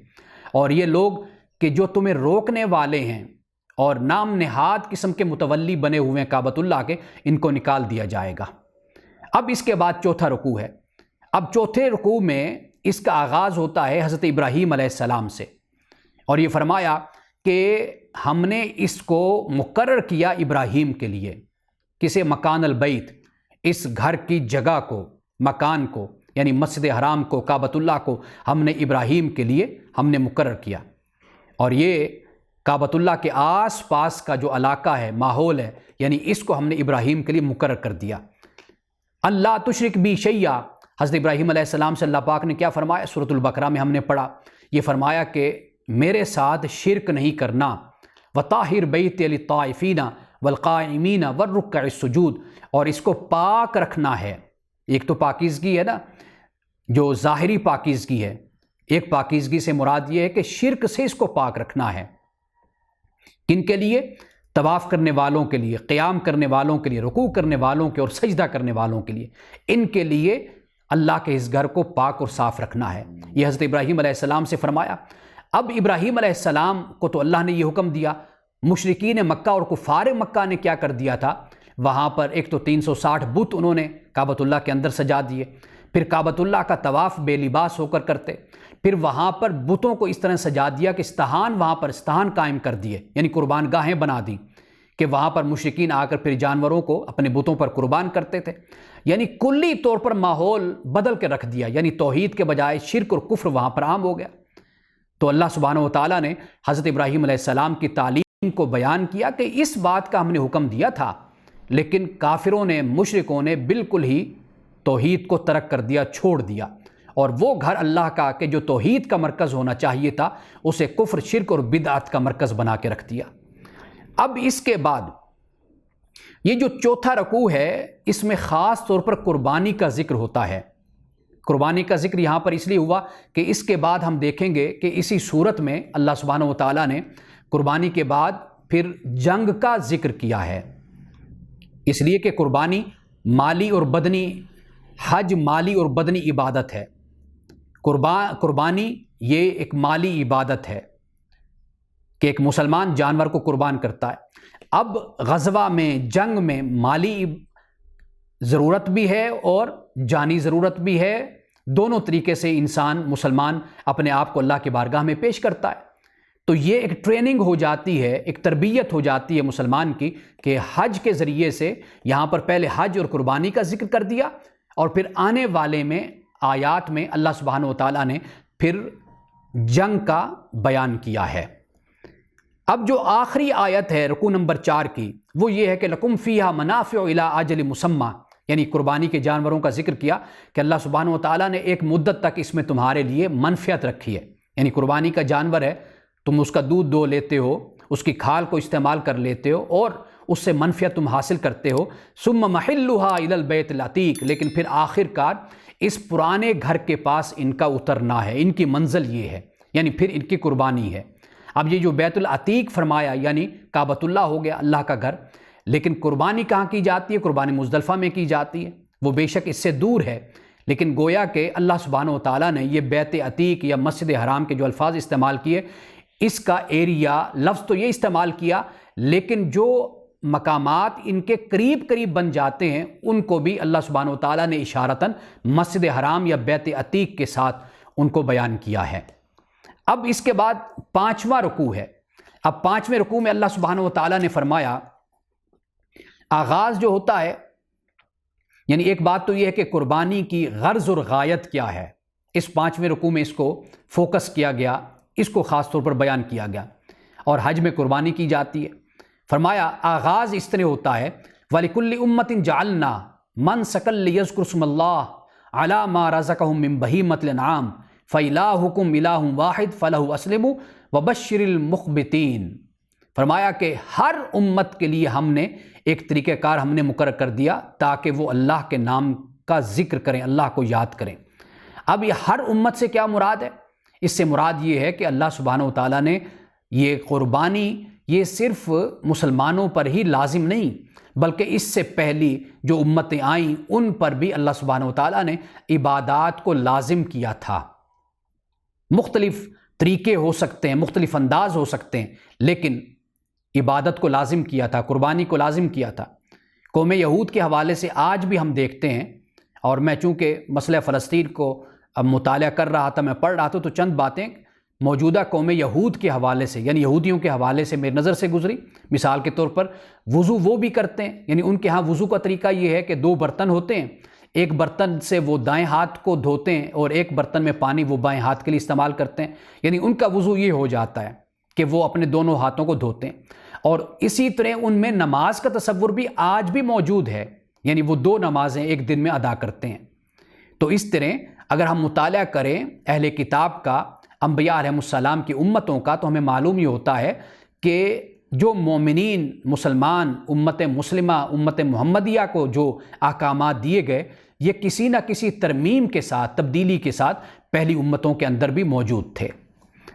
اور یہ لوگ کہ جو تمہیں روکنے والے ہیں اور نام نہاد قسم کے متولی بنے ہوئے ہیں کعبۃ اللہ کے، ان کو نکال دیا جائے گا۔ اب اس کے بعد چوتھا رکوع ہے۔ اب چوتھے رکوع میں اس کا آغاز ہوتا ہے حضرت ابراہیم علیہ السلام سے، اور یہ فرمایا کہ ہم نے اس کو مقرر کیا ابراہیم کے لیے، کسے؟ مکان البیت، اس گھر کی جگہ کو، مکان کو، یعنی مسجد حرام کو، کعبۃ اللہ کو ہم نے ابراہیم کے لیے ہم نے مقرر کیا۔ اور یہ کعبۃ اللہ کے آس پاس کا جو علاقہ ہے، ماحول ہے، یعنی اس کو ہم نے ابراہیم کے لیے مقرر کر دیا۔ اللہ تشرک بی شیئا، حضرت ابراہیم علیہ السلام سے اللہ پاک نے کیا فرمایا؟ سورۃ البقرہ میں ہم نے پڑھا، یہ فرمایا کہ میرے ساتھ شرک نہیں کرنا، وطاہر بیت للطائفین والقائمین والرکع السجود، اور اس کو پاک رکھنا ہے۔ ایک تو پاکیزگی ہے نا، جو ظاہری پاکیزگی ہے، ایک پاکیزگی سے مراد یہ ہے کہ شرک سے اس کو پاک رکھنا ہے۔ کن کے لیے؟ طواف کرنے والوں کے لیے، قیام کرنے والوں کے لیے، رکوع کرنے والوں کے اور سجدہ کرنے والوں کے لیے، ان کے لیے اللہ کے اس گھر کو پاک اور صاف رکھنا ہے۔ یہ حضرت ابراہیم علیہ السلام سے فرمایا۔ اب ابراہیم علیہ السلام کو تو اللہ نے یہ حکم دیا، مشرکین مکہ اور کفار مکہ نے کیا کر دیا تھا؟ وہاں پر ایک تو 360 بت انہوں نے کعبۃ اللہ کے اندر سجا دیے، پھر کعبۃ اللہ کا طواف بے لباس ہو کر کرتے، پھر وہاں پر بتوں کو اس طرح سجا دیا کہ استہان، وہاں پر استہان قائم کر دیے، یعنی قربان گاہیں بنا دی کہ وہاں پر مشرکین آ کر پھر جانوروں کو اپنے بتوں پر قربان کرتے تھے، یعنی کلی طور پر ماحول بدل کے رکھ دیا، یعنی توحید کے بجائے شرک اور کفر وہاں پر عام ہو گیا۔ تو اللہ سبحانہ و تعالیٰ نے حضرت ابراہیم علیہ السلام کی تعلیم کو بیان کیا کہ اس بات کا ہم نے حکم دیا تھا، لیکن کافروں نے، مشرکوں نے بالکل ہی توحید کو ترک کر دیا، چھوڑ دیا، اور وہ گھر اللہ کا کہ جو توحید کا مرکز ہونا چاہیے تھا، اسے کفر، شرک اور بدعت کا مرکز بنا کے رکھ دیا۔ اب اس کے بعد یہ جو چوتھا رکوع ہے، اس میں خاص طور پر قربانی کا ذکر ہوتا ہے۔ قربانی کا ذکر یہاں پر اس لیے ہوا کہ اس کے بعد ہم دیکھیں گے کہ اسی صورت میں اللہ سبحانہ و تعالیٰ نے قربانی کے بعد پھر جنگ کا ذکر کیا ہے، اس لیے کہ قربانی مالی اور بدنی، حج مالی اور بدنی عبادت ہے۔ قربانی یہ ایک مالی عبادت ہے کہ ایک مسلمان جانور کو قربان کرتا ہے۔ اب غزوہ میں، جنگ میں مالی ضرورت بھی ہے اور جانی ضرورت بھی ہے، دونوں طریقے سے انسان، مسلمان اپنے آپ کو اللہ کی بارگاہ میں پیش کرتا ہے۔ تو یہ ایک ٹریننگ ہو جاتی ہے، ایک تربیت ہو جاتی ہے مسلمان کی کہ حج کے ذریعے سے یہاں پر پہلے حج اور قربانی کا ذکر کر دیا، اور پھر آنے والے میں آیات میں اللہ سبحانہ و تعالیٰ نے پھر جنگ کا بیان کیا ہے۔ اب جو آخری آیت ہے رکوع نمبر 4 کی، وہ یہ ہے کہ لکم فیہا منافع الی اجل مسمی، یعنی قربانی کے جانوروں کا ذکر کیا کہ اللہ سبحانہ و تعالیٰ نے ایک مدت تک اس میں تمہارے لیے منفعت رکھی ہے، یعنی قربانی کا جانور ہے، تم اس کا دودھ دو لیتے ہو، اس کی کھال کو استعمال کر لیتے ہو اور اس سے منفعت تم حاصل کرتے ہو۔ ثم محلھا الی البیت العتیق، لیکن پھر آخر کار اس پرانے گھر کے پاس ان کا اترنا ہے، ان کی منزل یہ ہے، یعنی پھر ان کی قربانی ہے۔ اب یہ جو بیت العتیق فرمایا، یعنی کعبۃ اللہ ہو گیا، اللہ کا گھر، لیکن قربانی کہاں کی جاتی ہے؟ قربانی مزدلفہ میں کی جاتی ہے، وہ بے شک اس سے دور ہے، لیکن گویا کہ اللہ سبحانہ و تعالیٰ نے یہ بیت عتیق یا مسجد حرام کے جو الفاظ استعمال کیے، اس کا ایریا، لفظ تو یہ استعمال کیا، لیکن جو مقامات ان کے قریب قریب بن جاتے ہیں ان کو بھی اللہ سبحانہ و تعالیٰ نے اشارتاً مسجد حرام یا بیت عتیق کے ساتھ ان کو بیان کیا ہے۔ اب اس کے بعد 5واں رکوع ہے۔ اب 5ویں رکوع میں اللہ سبحانہ و تعالیٰ نے فرمایا، آغاز جو ہوتا ہے، یعنی ایک بات تو یہ ہے کہ قربانی کی غرض اور غایت کیا ہے، اس 5ویں رکوع میں اس کو فوکس کیا گیا، اس کو خاص طور پر بیان کیا گیا، اور حج میں قربانی کی جاتی ہے۔ فرمایا آغاز اس طرح ہوتا ہے، وَلِكُلِّ أُمَّةٍ جَعَلْنَا مَنْسَكًا لِيَذْكُرُوا اسْمَ اللَّهِ عَلَى مَا رَزَقَهُم مِّن بَهِيمَةِ الْأَنْعَامِ فَإِلَٰهُكُمْ إِلَٰهٌ وَاحِدٌ فَلَهُ أَسْلِمُوا وَبَشِّرِ الْمُخْبِتِينَ۔ فرمایا کہ ہر امت کے لیے ہم نے ایک طریقہ کار ہم نے مقرر کر دیا تاکہ وہ اللہ کے نام کا ذکر کریں، اللہ کو یاد کریں۔ اب یہ ہر امت سے کیا مراد ہے؟ اس سے مراد یہ ہے کہ اللہ سبحانہ و تعالیٰ نے یہ قربانی یہ صرف مسلمانوں پر ہی لازم نہیں، بلکہ اس سے پہلی جو امتیں آئیں ان پر بھی اللہ سبحانہ و تعالیٰ نے عبادات کو لازم کیا تھا۔ مختلف طریقے ہو سکتے ہیں، مختلف انداز ہو سکتے ہیں، لیکن عبادت کو لازم کیا تھا، قربانی کو لازم کیا تھا۔ قوم یہود کے حوالے سے آج بھی ہم دیکھتے ہیں، اور میں چونکہ مسئلہ فلسطین کو اب مطالعہ کر رہا تھا، میں پڑھ رہا تھا، تو چند باتیں موجودہ قوم یہود کے حوالے سے یعنی یہودیوں کے حوالے سے میری نظر سے گزری۔ مثال کے طور پر وضو وہ بھی کرتے ہیں، یعنی ان کے ہاں وضو کا طریقہ یہ ہے کہ 2 برتن ہوتے ہیں، ایک برتن سے وہ دائیں ہاتھ کو دھوتے ہیں اور ایک برتن میں پانی وہ بائیں ہاتھ کے لیے استعمال کرتے ہیں، یعنی ان کا وضو یہ ہو جاتا ہے کہ وہ اپنے دونوں ہاتھوں کو دھوتے ہیں۔ اور اسی طرح ان میں نماز کا تصور بھی آج بھی موجود ہے، یعنی وہ 2 نمازیں ایک دن میں ادا کرتے ہیں۔ تو اس طرح اگر ہم مطالعہ کریں اہل کتاب کا، انبیاء علیہ السلام کی امتوں کا، تو ہمیں معلوم یہ ہوتا ہے کہ جو مومنین مسلمان امت مسلمہ امت محمدیہ کو جو احکامات دیے گئے، یہ کسی نہ کسی ترمیم کے ساتھ، تبدیلی کے ساتھ پہلی امتوں کے اندر بھی موجود تھے۔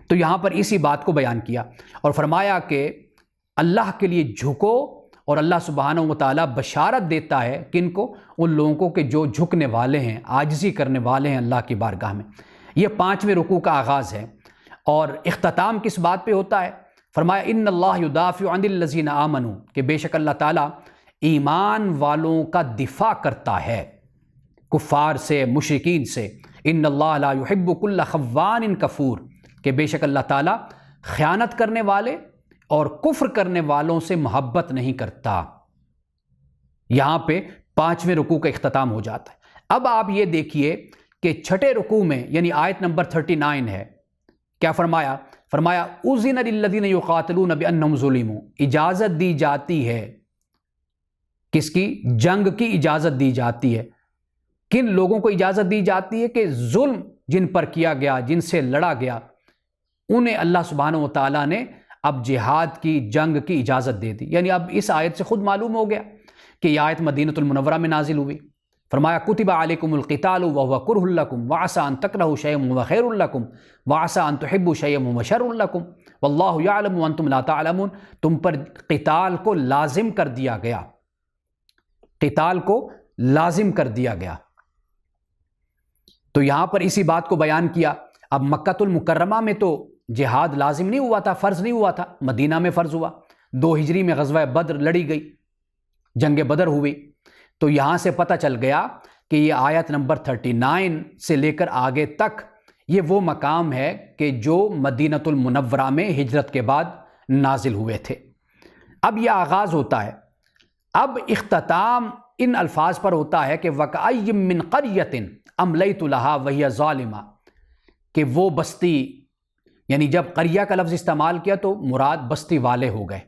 تو یہاں پر اسی بات کو بیان کیا اور فرمایا کہ اللہ کے لیے جھکو، اور اللہ سبحانہ و تعالیٰ بشارت دیتا ہے کن کو؟ ان لوگوں کو کہ جو جھکنے والے ہیں، عاجزی کرنے والے ہیں اللہ کی بارگاہ میں۔ یہ 5ویں رکوع کا آغاز ہے، اور اختتام کس بات پہ ہوتا ہے؟ فرمایا ان اللہ یدافع عن الذین آمنوا، کہ بے شک اللہ تعالیٰ ایمان والوں کا دفاع کرتا ہے کفار سے، مشرکین سے۔ ان اللہ لا يحب كل خوان کفور، کہ بے شک اللہ تعالیٰ خیانت کرنے والے اور کفر کرنے والوں سے محبت نہیں کرتا۔ یہاں پہ 5ویں رکوع کا اختتام ہو جاتا ہے۔ اب آپ یہ دیکھیے کہ 6 رکوع میں یعنی آیت نمبر 39 ہے، کیا فرمایا؟ فرمایا اذن للذین یقاتلون بانہم ظلموا، اجازت دی جاتی ہے، کس کی؟ جنگ کی اجازت دی جاتی ہے۔ کن لوگوں کو اجازت دی جاتی ہے؟ کہ ظلم جن پر کیا گیا، جن سے لڑا گیا، انہیں اللہ سبحانہ و تعالیٰ نے اب جہاد کی، جنگ کی اجازت دے دی۔ یعنی اب اس آیت سے خود معلوم ہو گیا کہ یہ آیت مدینہ المنورہ میں نازل ہوئی۔ فرمایا کتب علیکم القتال وهو کرہ لکم وعسى ان تکرہوا شیئا وهو خیر لکم وعسى ان تحبوا شیئا وهو شر لکم واللہ یعلم وانتم لا تعلمون، تم پر قتال کو لازم کر دیا گیا، قتال کو لازم کر دیا گیا۔ تو یہاں پر اسی بات کو بیان کیا۔ اب مکہ المکرمہ میں تو جہاد لازم نہیں ہوا تھا، فرض نہیں ہوا تھا، مدینہ میں فرض ہوا۔ 2 ہجری میں غزوہ بدر لڑی گئی، جنگ بدر ہوئی۔ تو یہاں سے پتہ چل گیا کہ یہ آیت نمبر 39 سے لے کر آگے تک یہ وہ مقام ہے کہ جو مدینہ المنورہ میں ہجرت کے بعد نازل ہوئے تھے۔ اب یہ آغاز ہوتا ہے، اب اختتام ان الفاظ پر ہوتا ہے کہ وَكَأَيٍّ مِّن قَرْيَةٍ أَمْلَيْتُ لَهَا وَهِيَ ظَالِمَةٌ، کہ وہ بستی، یعنی جب قریہ کا لفظ استعمال کیا تو مراد بستی والے ہو گئے۔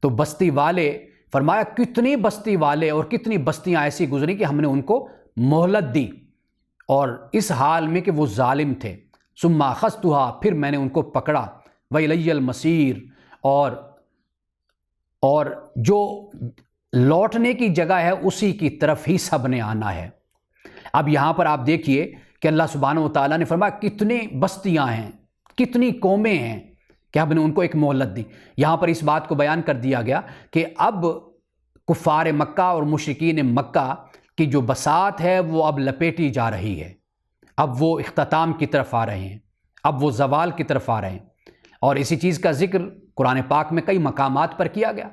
تو بستی والے، فرمایا کتنی بستی والے اور کتنی بستیاں ایسی گزری کہ ہم نے ان کو مہلت دی، اور اس حال میں کہ وہ ظالم تھے۔ ثم اخذتها، پھر میں نے ان کو پکڑا، وإلی المصیر، اور جو لوٹنے کی جگہ ہے اسی کی طرف ہی سب نے آنا ہے۔ اب یہاں پر آپ دیکھیے کہ اللہ سبحانہ و تعالیٰ نے فرمایا کتنی بستیاں ہیں، کتنی قومیں ہیں کہ ہم نے ان کو ایک مہلت دی۔ یہاں پر اس بات کو بیان کر دیا گیا کہ اب کفار مکہ اور مشرکین مکہ کی جو بساط ہے وہ اب لپیٹی جا رہی ہے، اب وہ اختتام کی طرف آ رہے ہیں، اب وہ زوال کی طرف آ رہے ہیں۔ اور اسی چیز کا ذکر قرآن پاک میں کئی مقامات پر کیا گیا،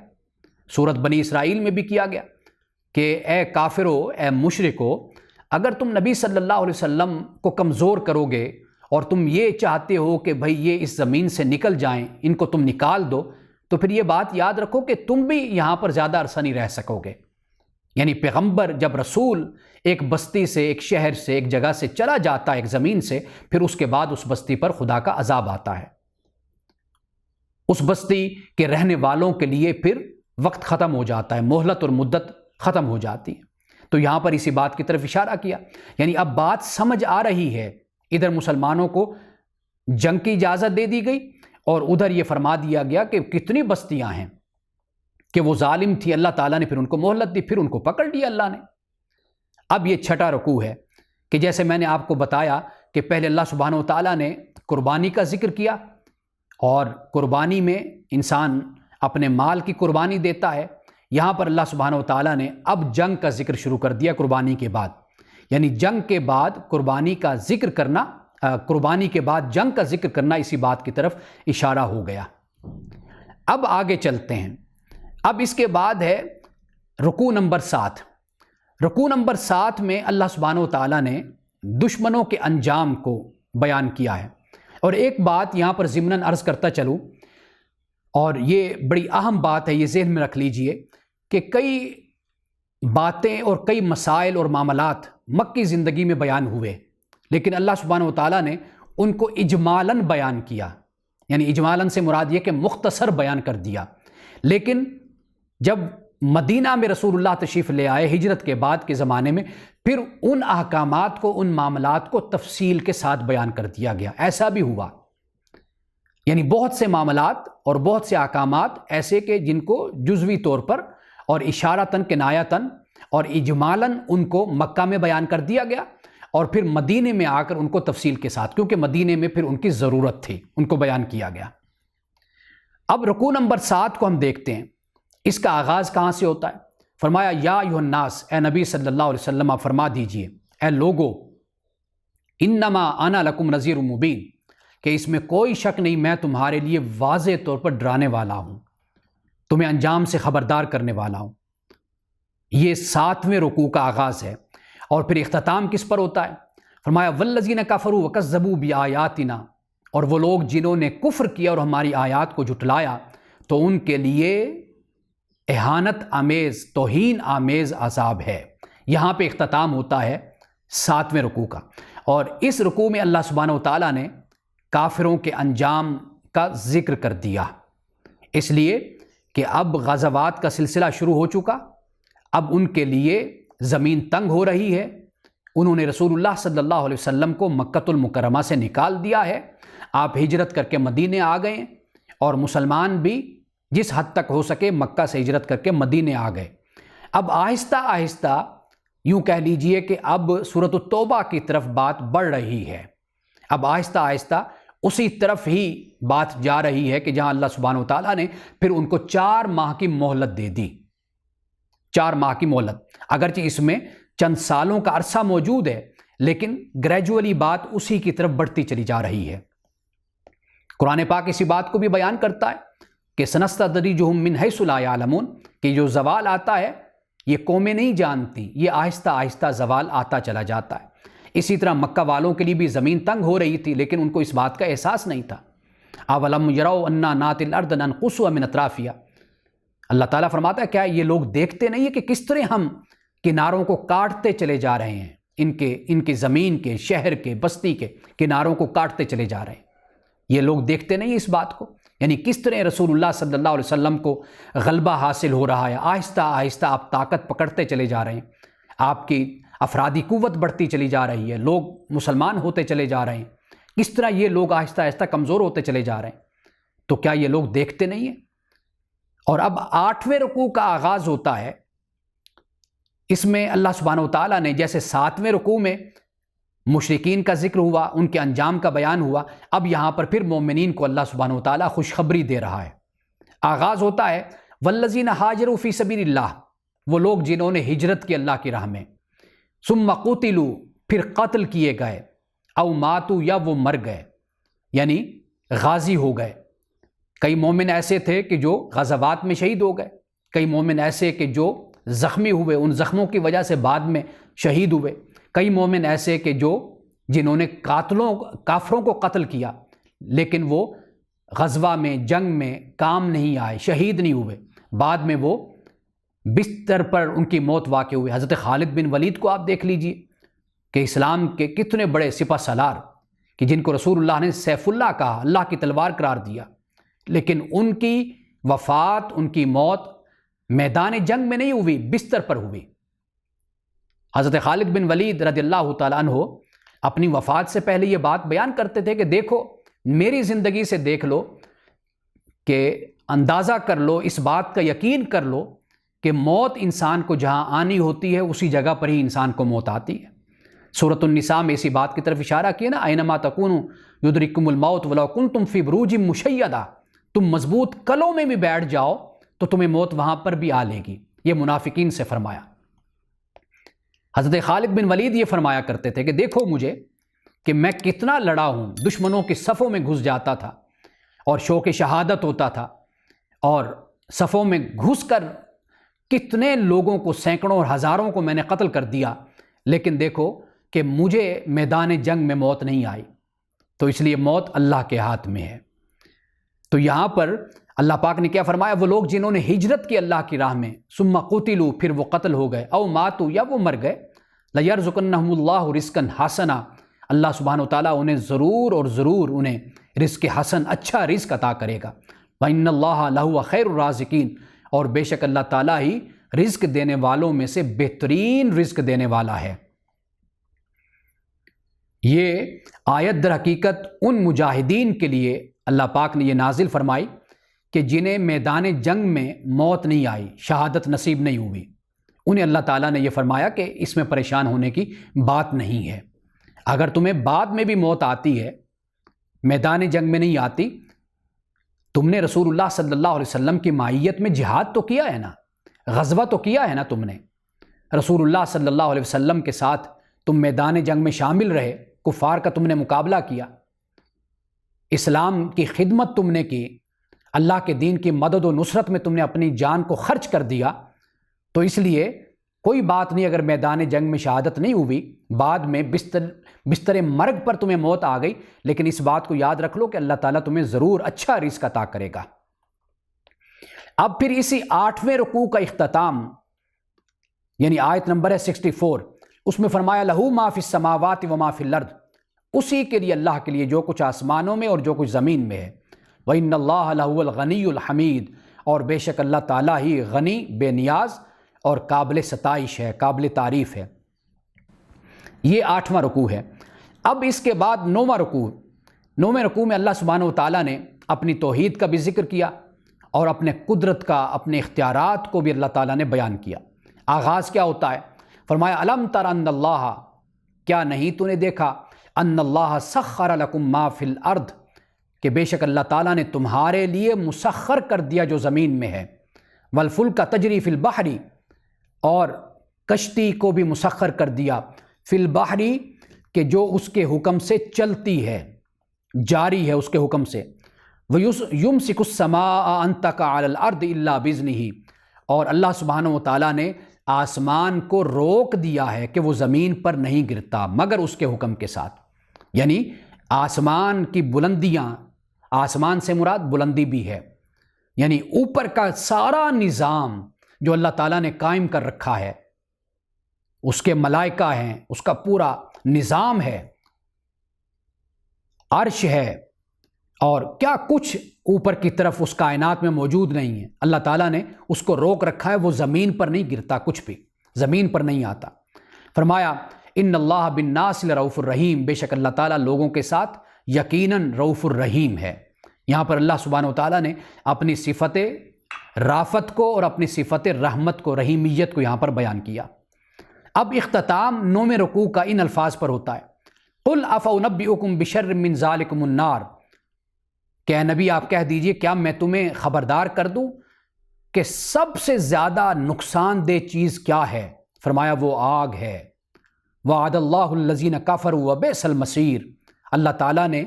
سورۃ بنی اسرائیل میں بھی کیا گیا کہ اے کافرو، اے مشرکو، اگر تم نبی صلی اللہ علیہ وسلم کو کمزور کرو گے اور تم یہ چاہتے ہو کہ بھئی یہ اس زمین سے نکل جائیں، ان کو تم نکال دو، تو پھر یہ بات یاد رکھو کہ تم بھی یہاں پر زیادہ عرصہ نہیں رہ سکو گے۔ یعنی پیغمبر جب رسول ایک بستی سے، ایک شہر سے، ایک جگہ سے چلا جاتا ہے، ایک زمین سے، پھر اس کے بعد اس بستی پر خدا کا عذاب آتا ہے، اس بستی کے رہنے والوں کے لیے پھر وقت ختم ہو جاتا ہے، مہلت اور مدت ختم ہو جاتی ہے۔ تو یہاں پر اسی بات کی طرف اشارہ کیا، یعنی اب بات سمجھ آ رہی ہے، ادھر مسلمانوں کو جنگ کی اجازت دے دی گئی اور ادھر یہ فرما دیا گیا کہ کتنی بستیاں ہیں کہ وہ ظالم تھی، اللہ تعالیٰ نے پھر ان کو مہلت دی، پھر ان کو پکڑ لیا اللہ نے۔ اب یہ چھٹا رکوع ہے کہ جیسے میں نے آپ کو بتایا کہ پہلے اللہ سبحانہ و تعالیٰ نے قربانی کا ذکر کیا، اور قربانی میں انسان اپنے مال کی قربانی دیتا ہے۔ یہاں پر اللہ سبحانہ و تعالیٰ نے اب جنگ کا ذکر شروع کر دیا قربانی کے بعد، یعنی جنگ کے بعد قربانی کا ذکر کرنا، قربانی کے بعد جنگ کا ذکر کرنا، اسی بات کی طرف اشارہ ہو گیا۔ اب آگے چلتے ہیں۔ اب اس کے بعد ہے رکوع نمبر 7۔ رکوع نمبر 7 میں اللہ سبحانہ و تعالیٰ نے دشمنوں کے انجام کو بیان کیا ہے۔ اور ایک بات یہاں پر ضمناً عرض کرتا چلوں، اور یہ بڑی اہم بات ہے، یہ ذہن میں رکھ لیجئے کہ کئی باتیں اور کئی مسائل اور معاملات مکی زندگی میں بیان ہوئے، لیکن اللہ سبحانہ و تعالیٰ نے ان کو اجمالاً بیان کیا، یعنی اجمالاً سے مراد یہ کہ مختصر بیان کر دیا۔ لیکن جب مدینہ میں رسول اللہ تشریف لے آئے ہجرت کے بعد کے زمانے میں، پھر ان احکامات کو، ان معاملات کو تفصیل کے ساتھ بیان کر دیا گیا۔ ایسا بھی ہوا، یعنی بہت سے معاملات اور بہت سے احکامات ایسے کہ جن کو جزوی طور پر اور اشارتاً کنایتاً اور اجمالاً ان کو مکہ میں بیان کر دیا گیا، اور پھر مدینے میں آ کر ان کو تفصیل کے ساتھ، کیونکہ مدینے میں پھر ان کی ضرورت تھی، ان کو بیان کیا گیا۔ اب رکوع نمبر 7 کو ہم دیکھتے ہیں، اس کا آغاز کہاں سے ہوتا ہے؟ فرمایا یا ایھا الناس، اے نبی صلی اللہ علیہ وسلم آپ فرما دیجئے، اے لوگو، انما انا لکم نذیر مبین، کہ اس میں کوئی شک نہیں میں تمہارے لیے واضح طور پر ڈرانے والا ہوں، تمہیں انجام سے خبردار کرنے والا ہوں۔ یہ 7ویں رکوع کا آغاز ہے، اور پھر اختتام کس پر ہوتا ہے؟ فرمایا والذین کفروا وکذبوا بآیاتنا، اور وہ لوگ جنہوں نے کفر کیا اور ہماری آیات کو جھٹلایا، تو ان کے لیے اہانت آمیز، توہین آمیز عذاب ہے۔ یہاں پہ اختتام ہوتا ہے 7ویں رکوع کا، اور اس رکوع میں اللہ سبحانہ و تعالیٰ نے کافروں کے انجام کا ذکر کر دیا، اس لیے کہ اب غزوات کا سلسلہ شروع ہو چکا، اب ان کے لیے زمین تنگ ہو رہی ہے، انہوں نے رسول اللہ صلی اللہ علیہ وسلم کو مکۃ المکرمہ سے نکال دیا ہے، آپ ہجرت کر کے مدینے آ گئے، اور مسلمان بھی جس حد تک ہو سکے مکہ سے ہجرت کر کے مدینے آ گئے۔ اب آہستہ آہستہ یوں کہہ لیجئے کہ اب سورۃ التوبہ کی طرف بات بڑھ رہی ہے، اب آہستہ آہستہ اسی طرف ہی بات جا رہی ہے کہ جہاں اللہ سبحانہ و تعالیٰ نے پھر ان کو 4 ماہ کی مہلت دے دی، 4 ماہ کی مہلت۔ اگرچہ اس میں چند سالوں کا عرصہ موجود ہے، لیکن گریجولی بات اسی کی طرف بڑھتی چلی جا رہی ہے۔ قرآن پاک اسی بات کو بھی بیان کرتا ہے کہ سنستدرجہم من حیث لا یعلمون، کہ جو زوال آتا ہے یہ قومیں نہیں جانتی، یہ آہستہ آہستہ زوال آتا چلا جاتا ہے۔ اسی طرح مکہ والوں کے لیے بھی زمین تنگ ہو رہی تھی، لیکن ان کو اس بات کا احساس نہیں تھا۔ اولم یروا انا ناتی الارض ننقصها من اطرافها، اللہ تعالیٰ فرماتا ہے کیا یہ لوگ دیکھتے نہیں ہیں کہ کس طرح ہم کناروں کو کاٹتے چلے جا رہے ہیں، ان کے زمین کے، شہر کے، بستی کے کناروں کو کاٹتے چلے جا رہے ہیں۔ یہ لوگ دیکھتے نہیں اس بات کو، یعنی کس طرح رسول اللہ صلی اللہ علیہ وسلم کو غلبہ حاصل ہو رہا ہے، آہستہ آہستہ آپ طاقت پکڑتے چلے جا رہے ہیں، آپ کی افرادی قوت بڑھتی چلی جا رہی ہے، لوگ مسلمان ہوتے چلے جا رہے ہیں، کس طرح یہ لوگ آہستہ آہستہ کمزور ہوتے چلے جا رہے ہیں، تو کیا یہ لوگ دیکھتے نہیں ہیں؟ اور اب 8ویں رکوع کا آغاز ہوتا ہے، اس میں اللہ سبحانہ و تعالیٰ نے جیسے 7ویں رکوع میں مشرکین کا ذکر ہوا، ان کے انجام کا بیان ہوا، اب یہاں پر پھر مومنین کو اللہ سبحانہ و تعالیٰ خوشخبری دے رہا ہے۔ آغاز ہوتا ہے والذین ہاجروا فی سبیل اللہ، وہ لوگ جنہوں نے ہجرت کی اللہ کی راہ میں، ثم قتلوا، پھر قتل کیے گئے، او ماتوا، یا وہ مر گئے، یعنی غازی ہو گئے۔ کئی مومن ایسے تھے کہ جو غزوات میں شہید ہو گئے، کئی مومن ایسے کہ جو زخمی ہوئے، ان زخموں کی وجہ سے بعد میں شہید ہوئے، کئی مومن ایسے کہ جنہوں نے کافروں کو قتل کیا، لیکن وہ غزوہ میں، جنگ میں کام نہیں آئے، شہید نہیں ہوئے، بعد میں وہ بستر پر ان کی موت واقع ہوئی۔ حضرت خالد بن ولید کو آپ دیکھ لیجئے کہ اسلام کے کتنے بڑے سپہ سالار، کہ جن کو رسول اللہ نے سیف اللہ کہا، اللہ کی تلوار قرار دیا، لیکن ان کی وفات، ان کی موت میدان جنگ میں نہیں ہوئی، بستر پر ہوئی۔ حضرت خالد بن ولید رضی اللہ تعالیٰ عنہ اپنی وفات سے پہلے یہ بات بیان کرتے تھے کہ دیکھو، میری زندگی سے دیکھ لو، کہ اندازہ کر لو، اس بات کا یقین کر لو کہ موت انسان کو جہاں آنی ہوتی ہے اسی جگہ پر ہی انسان کو موت آتی ہے۔ سورۃ النساء میں اسی بات کی طرف اشارہ کیا نا، اینما تکونوا یدرککم الموت ولو کنتم فی بروج مشیدہ، تم مضبوط کلوں میں بھی بیٹھ جاؤ تو تمہیں موت وہاں پر بھی آ لے گی۔ یہ منافقین سے فرمایا۔ حضرت خالد بن ولید یہ فرمایا کرتے تھے کہ دیکھو مجھے کہ میں کتنا لڑا ہوں، دشمنوں کے صفوں میں گھس جاتا تھا اور شوق شہادت ہوتا تھا، اور صفوں میں گھس کر کتنے لوگوں کو، سینکڑوں اور ہزاروں کو میں نے قتل کر دیا، لیکن دیکھو کہ مجھے میدان جنگ میں موت نہیں آئی، تو اس لیے موت اللہ کے ہاتھ میں ہے۔ تو یہاں پر اللہ پاک نے کیا فرمایا؟ وہ لوگ جنہوں نے ہجرت کی اللہ کی راہ میں، ثم قتلوا، پھر وہ قتل ہو گئے، او ماتوا، یا وہ مر گئے، لَيَرْزُقَنَّهُمُ اللَّهُ رِزْقًا حَسَنًا، اللہ سبحانہ وتعالیٰ انہیں ضرور اور ضرور انہیں رزق حسن، اچھا رزق عطا کرے گا۔ وَإِنَّ اللَّهَ لَهُوَ خَيْرُ الرَّازِقِينَ، اور بے شک اللہ تعالیٰ ہی رزق دینے والوں میں سے بہترین رزق دینے والا ہے۔ یہ آیت در حقیقت ان مجاہدین کے لیے اللہ پاک نے یہ نازل فرمائی کہ جنہیں میدان جنگ میں موت نہیں آئی، شہادت نصیب نہیں ہوئی، انہیں اللہ تعالیٰ نے یہ فرمایا کہ اس میں پریشان ہونے کی بات نہیں ہے۔ اگر تمہیں بعد میں بھی موت آتی ہے، میدان جنگ میں نہیں آتی، تم نے رسول اللہ صلی اللہ علیہ وسلم کی معیت میں جہاد تو کیا ہے نا، غزوہ تو کیا ہے نا، تم نے رسول اللہ صلی اللہ علیہ وسلم کے ساتھ تم میدان جنگ میں شامل رہے، کفار کا تم نے مقابلہ کیا، اسلام کی خدمت تم نے کی، اللہ کے دین کی مدد و نصرت میں تم نے اپنی جان کو خرچ کر دیا، تو اس لیے کوئی بات نہیں اگر میدان جنگ میں شہادت نہیں ہوئی، بعد میں بستر مرگ پر تمہیں موت آ گئی، لیکن اس بات کو یاد رکھ لو کہ اللہ تعالیٰ تمہیں ضرور اچھا رزق عطا کرے گا۔ اب پھر اسی 8ویں رکوع کا اختتام، یعنی آیت نمبر ہے 64، اس میں فرمایا لہو ما فی السماوات و ما فی الارض، اسی کے لیے، اللہ کے لیے جو کچھ آسمانوں میں اور جو کچھ زمین میں ہے۔ وَإِنَّ اللَّهَ لَهُوَ الْغَنِيُّ الْحَمِيدُ، اور بے شک اللہ تعالیٰ ہی غنی، بے نیاز اور قابل ستائش ہے، قابل تعریف ہے۔ یہ 8واں رکوع ہے۔ اب اس کے بعد 9واں رکوع، 9ویں رکوع میں اللہ سبحانہ وتعالیٰ نے اپنی توحید کا بھی ذکر کیا اور اپنے قدرت کا، اپنے اختیارات کو بھی اللہ تعالیٰ نے بیان کیا۔ آغاز کیا ہوتا ہے؟ فرمایا الم تر ان اللہ، کیا نہیں تو نے دیکھا، ان اللہ سخر لکم ما فی الارض، کہ بے شک اللہ تعالیٰ نے تمہارے لیے مسخر کر دیا جو زمین میں ہے، والفلک تجری فی البحر، اور کشتی کو بھی مسخر کر دیا، فی البحر، کہ جو اس کے حکم سے چلتی ہے، جاری ہے اس کے حکم سے، وَيُمْسِكُ السَّمَاءَ أَن تَقَعَ عَلَى الْأَرْضِ إِلَّا بِإِذْنِهِ، اور اللہ سبحانہ وتعالیٰ نے آسمان کو روک دیا ہے کہ وہ زمین پر نہیں گرتا مگر اس کے حکم کے ساتھ۔ یعنی آسمان کی بلندیاں، آسمان سے مراد بلندی بھی ہے، یعنی اوپر کا سارا نظام جو اللہ تعالیٰ نے قائم کر رکھا ہے، اس کے ملائکہ ہیں، اس کا پورا نظام ہے، عرش ہے، اور کیا کچھ اوپر کی طرف اس کائنات میں موجود نہیں ہے، اللہ تعالیٰ نے اس کو روک رکھا ہے، وہ زمین پر نہیں گرتا، کچھ بھی زمین پر نہیں آتا۔ فرمایا ان اللہ بالناس لرؤوف الرحیم، بے شک اللہ تعالیٰ لوگوں کے ساتھ یقیناً رؤوف الرحیم ہے۔ یہاں پر اللہ سبحانہ وتعالیٰ نے اپنی صفت رافت کو اور اپنی صفت رحمت کو، رحیمیت کو یہاں پر بیان کیا۔ اب اختتام 9ویں رکوع کا ان الفاظ پر ہوتا ہے، قل افانبئکم بشر من ذالکم النار، کہ اے نبی آپ کہہ دیجئے کیا میں تمہیں خبردار کر دوں کہ سب سے زیادہ نقصان دہ چیز کیا ہے؟ فرمایا وہ آگ ہے۔ وعد اللہ الذین کفروا وبئس المصیر، اللہ تعالیٰ نے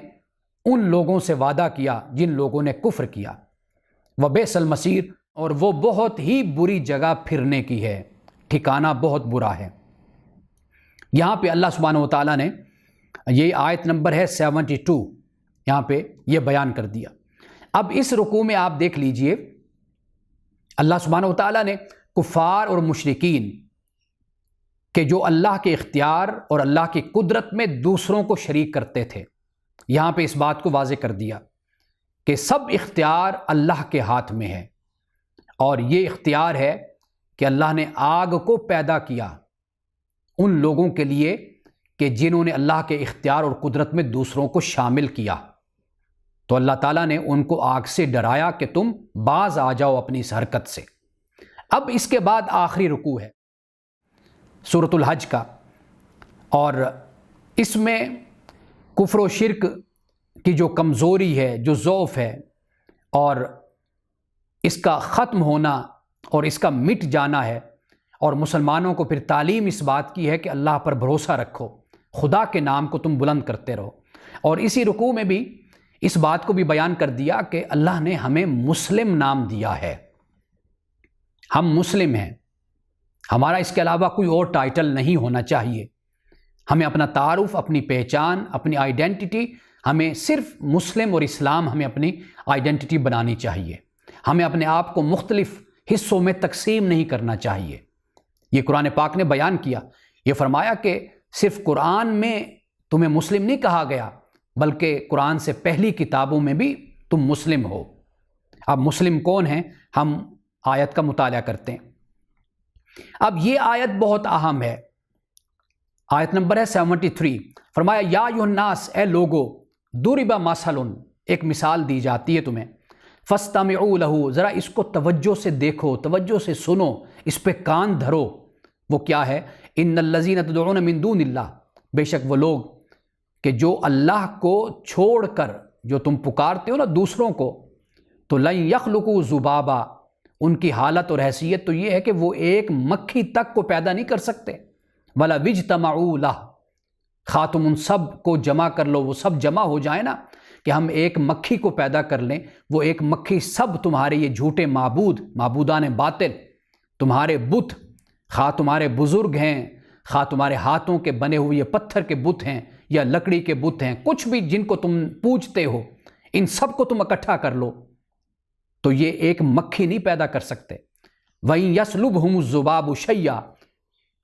ان لوگوں سے وعدہ کیا جن لوگوں نے کفر کیا، وبئس المصیر، اور وہ بہت ہی بری جگہ پھرنے کی ہے، ٹھکانہ بہت برا ہے۔ یہاں پہ اللہ سبحانہ وتعالیٰ نے یہ آیت نمبر ہے 72، یہاں پہ یہ بیان کر دیا۔ اب اس رکوع میں آپ دیکھ لیجئے اللہ سبحانہ وتعالیٰ نے کفار اور مشرکین کہ جو اللہ کے اختیار اور اللہ کی قدرت میں دوسروں کو شریک کرتے تھے، یہاں پہ اس بات کو واضح کر دیا کہ سب اختیار اللہ کے ہاتھ میں ہے، اور یہ اختیار ہے کہ اللہ نے آگ کو پیدا کیا ان لوگوں کے لیے کہ جنہوں نے اللہ کے اختیار اور قدرت میں دوسروں کو شامل کیا، تو اللہ تعالیٰ نے ان کو آگ سے ڈرایا کہ تم باز آ جاؤ اپنی اس حرکت سے۔ اب اس کے بعد آخری رکوع ہے سورۃ الحج کا، اور اس میں کفر و شرک کی جو کمزوری ہے، جو ضعف ہے، اور اس کا ختم ہونا اور اس کا مٹ جانا ہے، اور مسلمانوں کو پھر تعلیم اس بات کی ہے کہ اللہ پر بھروسہ رکھو، خدا کے نام کو تم بلند کرتے رہو۔ اور اسی رکوع میں بھی اس بات کو بھی بیان کر دیا کہ اللہ نے ہمیں مسلم نام دیا ہے، ہم مسلم ہیں، ہمارا اس کے علاوہ کوئی اور ٹائٹل نہیں ہونا چاہیے۔ ہمیں اپنا تعارف، اپنی پہچان، اپنی آئیڈینٹی، ہمیں صرف مسلم اور اسلام ہمیں اپنی آئیڈینٹی بنانی چاہیے۔ ہمیں اپنے آپ کو مختلف حصوں میں تقسیم نہیں کرنا چاہیے۔ یہ قرآن پاک نے بیان کیا، یہ فرمایا کہ صرف قرآن میں تمہیں مسلم نہیں کہا گیا، بلکہ قرآن سے پہلی کتابوں میں بھی تم مسلم ہو۔ اب مسلم کون ہیں؟ ہم آیت کا مطالعہ کرتے ہیں۔ اب یہ آیت بہت اہم ہے، آیت نمبر ہے 73۔ فرمایا یا ایھا الناس، اے لوگو، ضرب مثل، ایک مثال دی جاتی ہے تمہیں، فاستمعوا لہ، ذرا اس کو توجہ سے دیکھو، توجہ سے سنو، اس پہ کان دھرو۔ وہ کیا ہے؟ ان الذین تدعون من دون اللہ، بے شک وہ لوگ کہ جو اللہ کو چھوڑ کر جو تم پکارتے ہو نا دوسروں کو، تو لن یخلقوا ذبابا، ان کی حالت اور حیثیت تو یہ ہے کہ وہ ایک مکھی تک کو پیدا نہیں کر سکتے۔ ولا وجتمعوا لہ، خواہ تم ان سب کو جمع کر لو، وہ سب جمع ہو جائیں نا کہ ہم ایک مکھی کو پیدا کر لیں، وہ ایک مکھی سب تمہارے یہ جھوٹے معبودان باطل، تمہارے بت، خواہ تمہارے بزرگ ہیں، خواہ تمہارے ہاتھوں کے بنے ہوئے پتھر کے بت ہیں یا لکڑی کے بت ہیں، کچھ بھی جن کو تم پوجتے ہو، ان سب کو تم اکٹھا کر لو تو یہ ایک مکھی نہیں پیدا کر سکتے۔ وَإِن يَسْلُبْهُمُ الذُّبَابُ شَيْئًا،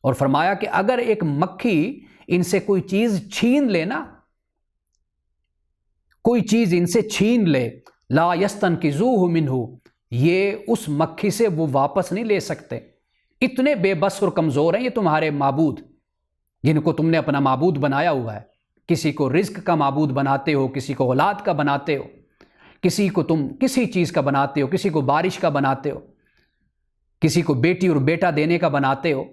اور فرمایا کہ اگر ایک مکھی ان سے کوئی چیز چھین لے نا، کوئی چیز ان سے چھین لے، لا يَسْتَنْقِذُوهُ مِنْهُ، یہ اس مکھی سے وہ واپس نہیں لے سکتے۔ اتنے بے بس اور کمزور ہیں یہ تمہارے معبود، جن کو تم نے اپنا معبود بنایا ہوا ہے۔ کسی کو رزق کا معبود بناتے ہو، کسی کو اولاد کا بناتے ہو، کسی کو تم کسی چیز کا بناتے ہو، کسی کو بارش کا بناتے ہو، کسی کو بیٹی اور بیٹا دینے کا بناتے ہو۔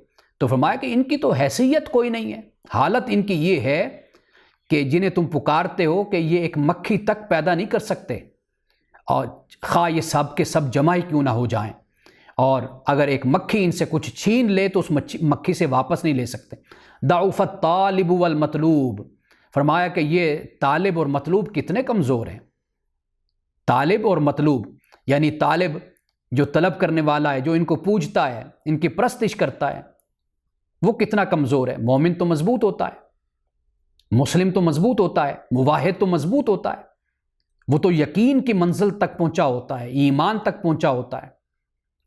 تو فرمایا کہ ان کی تو حیثیت کوئی نہیں ہے، حالت ان کی یہ ہے کہ جنہیں تم پکارتے ہو کہ یہ ایک مکھی تک پیدا نہیں کر سکتے، اور خواہ یہ سب کے سب جمع ہی کیوں نہ ہو جائیں، اور اگر ایک مکھی ان سے کچھ چھین لے تو اس مکھی سے واپس نہیں لے سکتے۔ ضعف الطالب والمطلوب، فرمایا کہ یہ طالب اور مطلوب کتنے کمزور ہیں۔ طالب اور مطلوب، یعنی طالب جو طلب کرنے والا ہے، جو ان کو پوجتا ہے، ان کی پرستش کرتا ہے، وہ کتنا کمزور ہے۔ مومن تو مضبوط ہوتا ہے، مسلم تو مضبوط ہوتا ہے، موحد تو مضبوط ہوتا ہے، وہ تو یقین کی منزل تک پہنچا ہوتا ہے، ایمان تک پہنچا ہوتا ہے،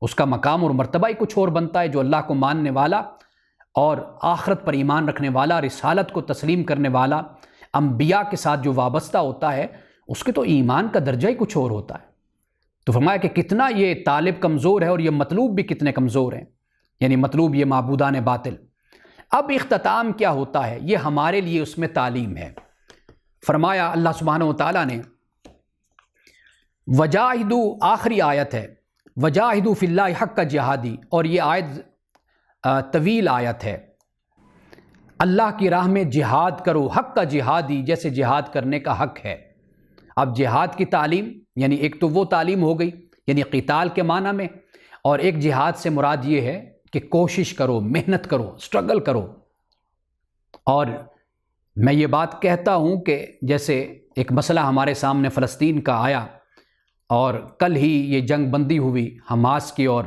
اس کا مقام اور مرتبہ ہی کچھ اور بنتا ہے۔ جو اللہ کو ماننے والا اور آخرت پر ایمان رکھنے والا، رسالت کو تسلیم کرنے والا، انبیاء کے ساتھ جو وابستہ ہوتا ہے، اس کے تو ایمان کا درجہ ہی کچھ اور ہوتا ہے۔ تو فرمایا کہ کتنا یہ طالب کمزور ہے اور یہ مطلوب بھی کتنے کمزور ہیں، یعنی مطلوب یہ معبودان باطل۔ اب اختتام کیا ہوتا ہے؟ یہ ہمارے لیے اس میں تعلیم ہے۔ فرمایا اللہ سبحانہ و تعالیٰ نے وجاہدوا، آخری آیت ہے، وجاہدوا فی اللہ حق جہادی، اور یہ آیت طویل آیت ہے۔ اللہ کی راہ میں جہاد کرو، حق کا جہادی، جیسے جہاد کرنے کا حق ہے۔ اب جہاد کی تعلیم، یعنی ایک تو وہ تعلیم ہو گئی یعنی قتال کے معنی میں، اور ایک جہاد سے مراد یہ ہے کہ کوشش کرو، محنت کرو، سٹرگل کرو۔ اور میں یہ بات کہتا ہوں کہ جیسے ایک مسئلہ ہمارے سامنے فلسطین کا آیا، اور کل ہی یہ جنگ بندی ہوئی حماس کی اور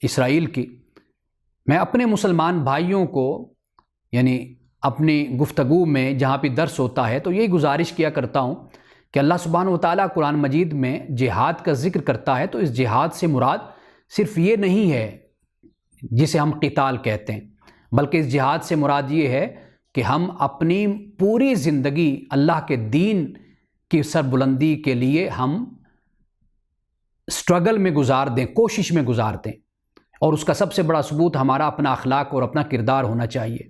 اسرائیل کی، میں اپنے مسلمان بھائیوں کو یعنی اپنی گفتگو میں جہاں پہ درس ہوتا ہے تو یہی گزارش کیا کرتا ہوں کہ اللہ سبحانہ و تعالیٰ قرآن مجید میں جہاد کا ذکر کرتا ہے تو اس جہاد سے مراد صرف یہ نہیں ہے جسے ہم قتال کہتے ہیں، بلکہ اس جہاد سے مراد یہ ہے کہ ہم اپنی پوری زندگی اللہ کے دین کی سربلندی کے لیے ہم سٹرگل میں گزار دیں، کوشش میں گزار دیں، اور اس کا سب سے بڑا ثبوت ہمارا اپنا اخلاق اور اپنا کردار ہونا چاہیے۔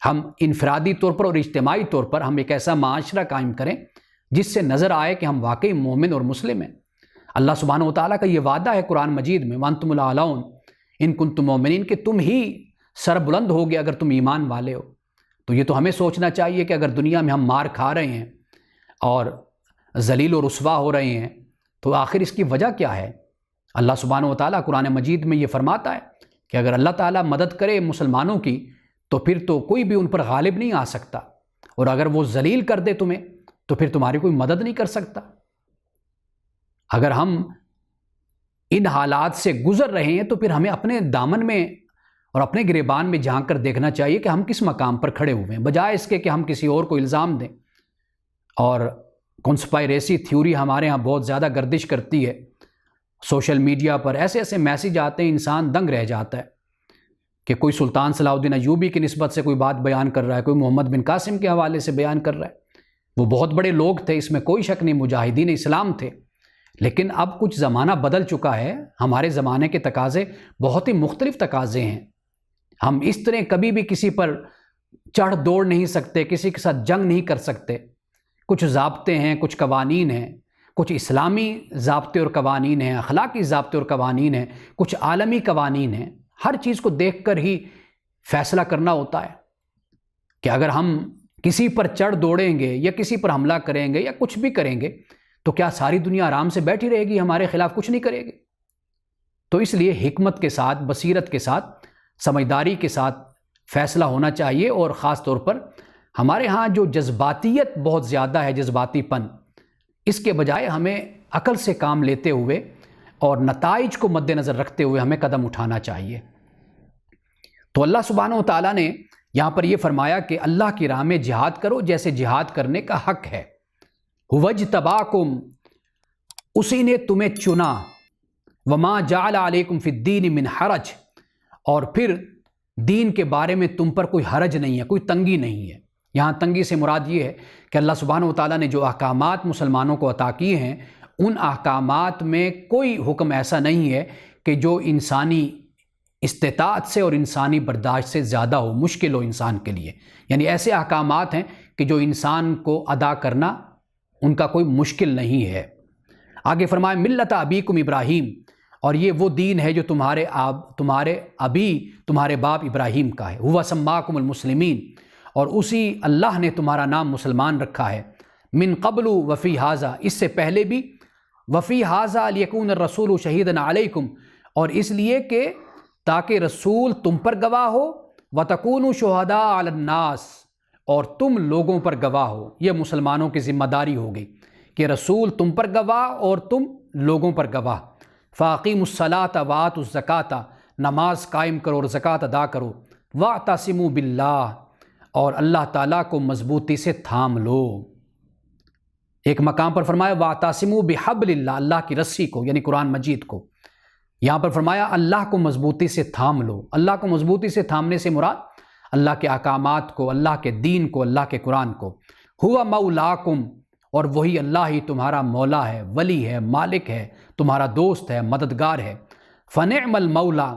ہم انفرادی طور پر اور اجتماعی طور پر ہم ایک ایسا معاشرہ قائم کریں جس سے نظر آئے کہ ہم واقعی مومن اور مسلم ہیں۔ اللہ سبحانہ و تعالیٰ کا یہ وعدہ ہے قرآن مجید میں، وَأَنْتُمُ الْأَعْلَوْنَ إِن كُنتُم مُؤْمِنِينَ، کہ تم ہی سر بلند ہوگے اگر تم ایمان والے ہو۔ تو یہ تو ہمیں سوچنا چاہیے کہ اگر دنیا میں ہم مار کھا رہے ہیں اور ذلیل و رسوا ہو رہے ہیں تو آخر اس کی وجہ کیا ہے؟ اللہ سبحانہ و تعالیٰ قرآن مجید میں یہ فرماتا ہے کہ اگر اللہ تعالیٰ مدد کرے مسلمانوں کی تو پھر تو کوئی بھی ان پر غالب نہیں آ سکتا، اور اگر وہ ذلیل کر دے تمہیں تو پھر تمہاری کوئی مدد نہیں کر سکتا۔ اگر ہم ان حالات سے گزر رہے ہیں تو پھر ہمیں اپنے دامن میں اور اپنے گریبان میں جھانک کر دیکھنا چاہیے کہ ہم کس مقام پر کھڑے ہوئے ہیں، بجائے اس کے کہ ہم کسی اور کو الزام دیں۔ اور کنسپائریسی تھیوری ہمارے ہاں بہت زیادہ گردش کرتی ہے، سوشل میڈیا پر ایسے ایسے میسیج آتے ہیں انسان دنگ رہ جاتا ہے کہ کوئی سلطان صلاح الدین ایوبی کی نسبت سے کوئی بات بیان کر رہا ہے، کوئی محمد بن قاسم کے حوالے سے بیان کر رہا ہے۔ وہ بہت بڑے لوگ تھے، اس میں کوئی شک نہیں، مجاہدین اسلام تھے، لیکن اب کچھ زمانہ بدل چکا ہے، ہمارے زمانے کے تقاضے بہت ہی مختلف تقاضے ہیں۔ ہم اس طرح کبھی بھی کسی پر چڑھ دوڑ نہیں سکتے، کسی کے ساتھ جنگ نہیں کر سکتے۔ کچھ ضابطے ہیں، کچھ قوانین ہیں، کچھ اسلامی ضابطے اور قوانین ہیں، اخلاقی ضابطے اور قوانین ہیں، کچھ عالمی قوانین ہیں۔ ہر چیز کو دیکھ کر ہی فیصلہ کرنا ہوتا ہے کہ اگر ہم کسی پر چڑھ دوڑیں گے یا کسی پر حملہ کریں گے یا کچھ بھی کریں گے تو کیا ساری دنیا آرام سے بیٹھی رہے گی، ہمارے خلاف کچھ نہیں کرے گی؟ تو اس لیے حکمت کے ساتھ، بصیرت کے ساتھ، سمجھداری کے ساتھ فیصلہ ہونا چاہیے، اور خاص طور پر ہمارے ہاں جو جذباتیت بہت زیادہ ہے، جذباتی پن، اس کے بجائے ہمیں عقل سے کام لیتے ہوئے اور نتائج کو مد نظر رکھتے ہوئے ہمیں قدم اٹھانا چاہیے۔ تو اللہ سبحانہ و تعالیٰ نے یہاں پر یہ فرمایا کہ اللہ کی راہ میں جہاد کرو جیسے جہاد کرنے کا حق ہے۔ وَاجْتَبَاكُمْ، اسی نے تمہیں چنا، وَمَا جَعَلَ عَلَيْكُمْ فِي الدِّينِ مِنْ حَرَجٍ، اور پھر دین کے بارے میں تم پر کوئی حرج نہیں ہے، کوئی تنگی نہیں ہے۔ یہاں تنگی سے مراد یہ ہے کہ اللہ سبحانہ و تعالیٰ نے جو احکامات مسلمانوں کو عطا کیے ہیں، ان احکامات میں کوئی حکم ایسا نہیں ہے کہ جو انسانی استطاعت سے اور انسانی برداشت سے زیادہ ہو، مشکل ہو انسان کے لیے۔ یعنی ایسے احکامات ہیں کہ جو انسان کو ادا کرنا ان کا کوئی مشکل نہیں ہے۔ آگے فرمائے ملت ابیکم ابراہیم، اور یہ وہ دین ہے جو تمہارے باپ ابراہیم کا ہے۔ ہوا سماکم المسلمین، اور اسی اللہ نے تمہارا نام مسلمان رکھا ہے۔ من قبل وفی ھذا، اس سے پہلے بھی، وفی ھذا لیکون الرسول شہیدا علیکم، اور اس لیے کہ تاکہ رسول تم پر گواہ ہو، وتکونوا شہداء علی الناس، اور تم لوگوں پر گواہ ہو۔ یہ مسلمانوں کی ذمہ داری ہوگی کہ رسول تم پر گواہ اور تم لوگوں پر گواہ۔ فاقیموا الصلاۃ وآتوا الزکاۃ، نماز قائم کرو اور زکوٰۃ ادا کرو۔ واعتصموا باللہ، اور اللہ تعالیٰ کو مضبوطی سے تھام لو۔ ایک مقام پر فرمایا واعتصموا بحبل اللہ، اللہ کی رسی کو، یعنی قرآن مجید کو۔ یہاں پر فرمایا اللہ کو مضبوطی سے تھام لو۔ اللہ کو مضبوطی سے تھامنے سے مراد اللہ کے احکامات کو، اللہ کے دین کو، اللہ کے قرآن کو۔ ہوا مولاکم، اور وہی اللہ ہی تمہارا مولا ہے، ولی ہے، مالک ہے، تمہارا دوست ہے، مددگار ہے۔ فنعم المولا،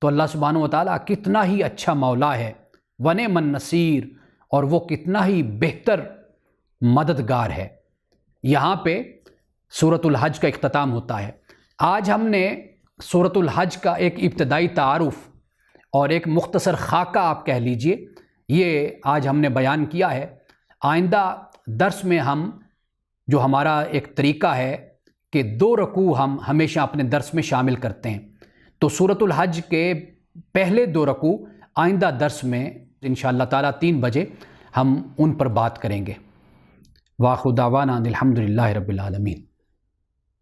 تو اللہ سبحانہ و تعالیٰ کتنا ہی اچھا مولا ہے۔ ونعم النصیر، اور وہ کتنا ہی بہتر مددگار ہے۔ یہاں پہ سورۃ الحج کا اختتام ہوتا ہے۔ آج ہم نے سورۃ الحج کا ایک ابتدائی تعارف اور ایک مختصر خاکہ آپ کہہ لیجئے، یہ آج ہم نے بیان کیا ہے۔ آئندہ درس میں ہم، جو ہمارا ایک طریقہ ہے کہ 2 رکوع ہم ہمیشہ اپنے درس میں شامل کرتے ہیں، تو سورۃ الحج کے پہلے 2 رکوع آئندہ درس میں انشاءاللہ تعالیٰ 3 بجے ہم ان پر بات کریں گے۔ وآخر دعوانا الحمدللہ رب العالمین۔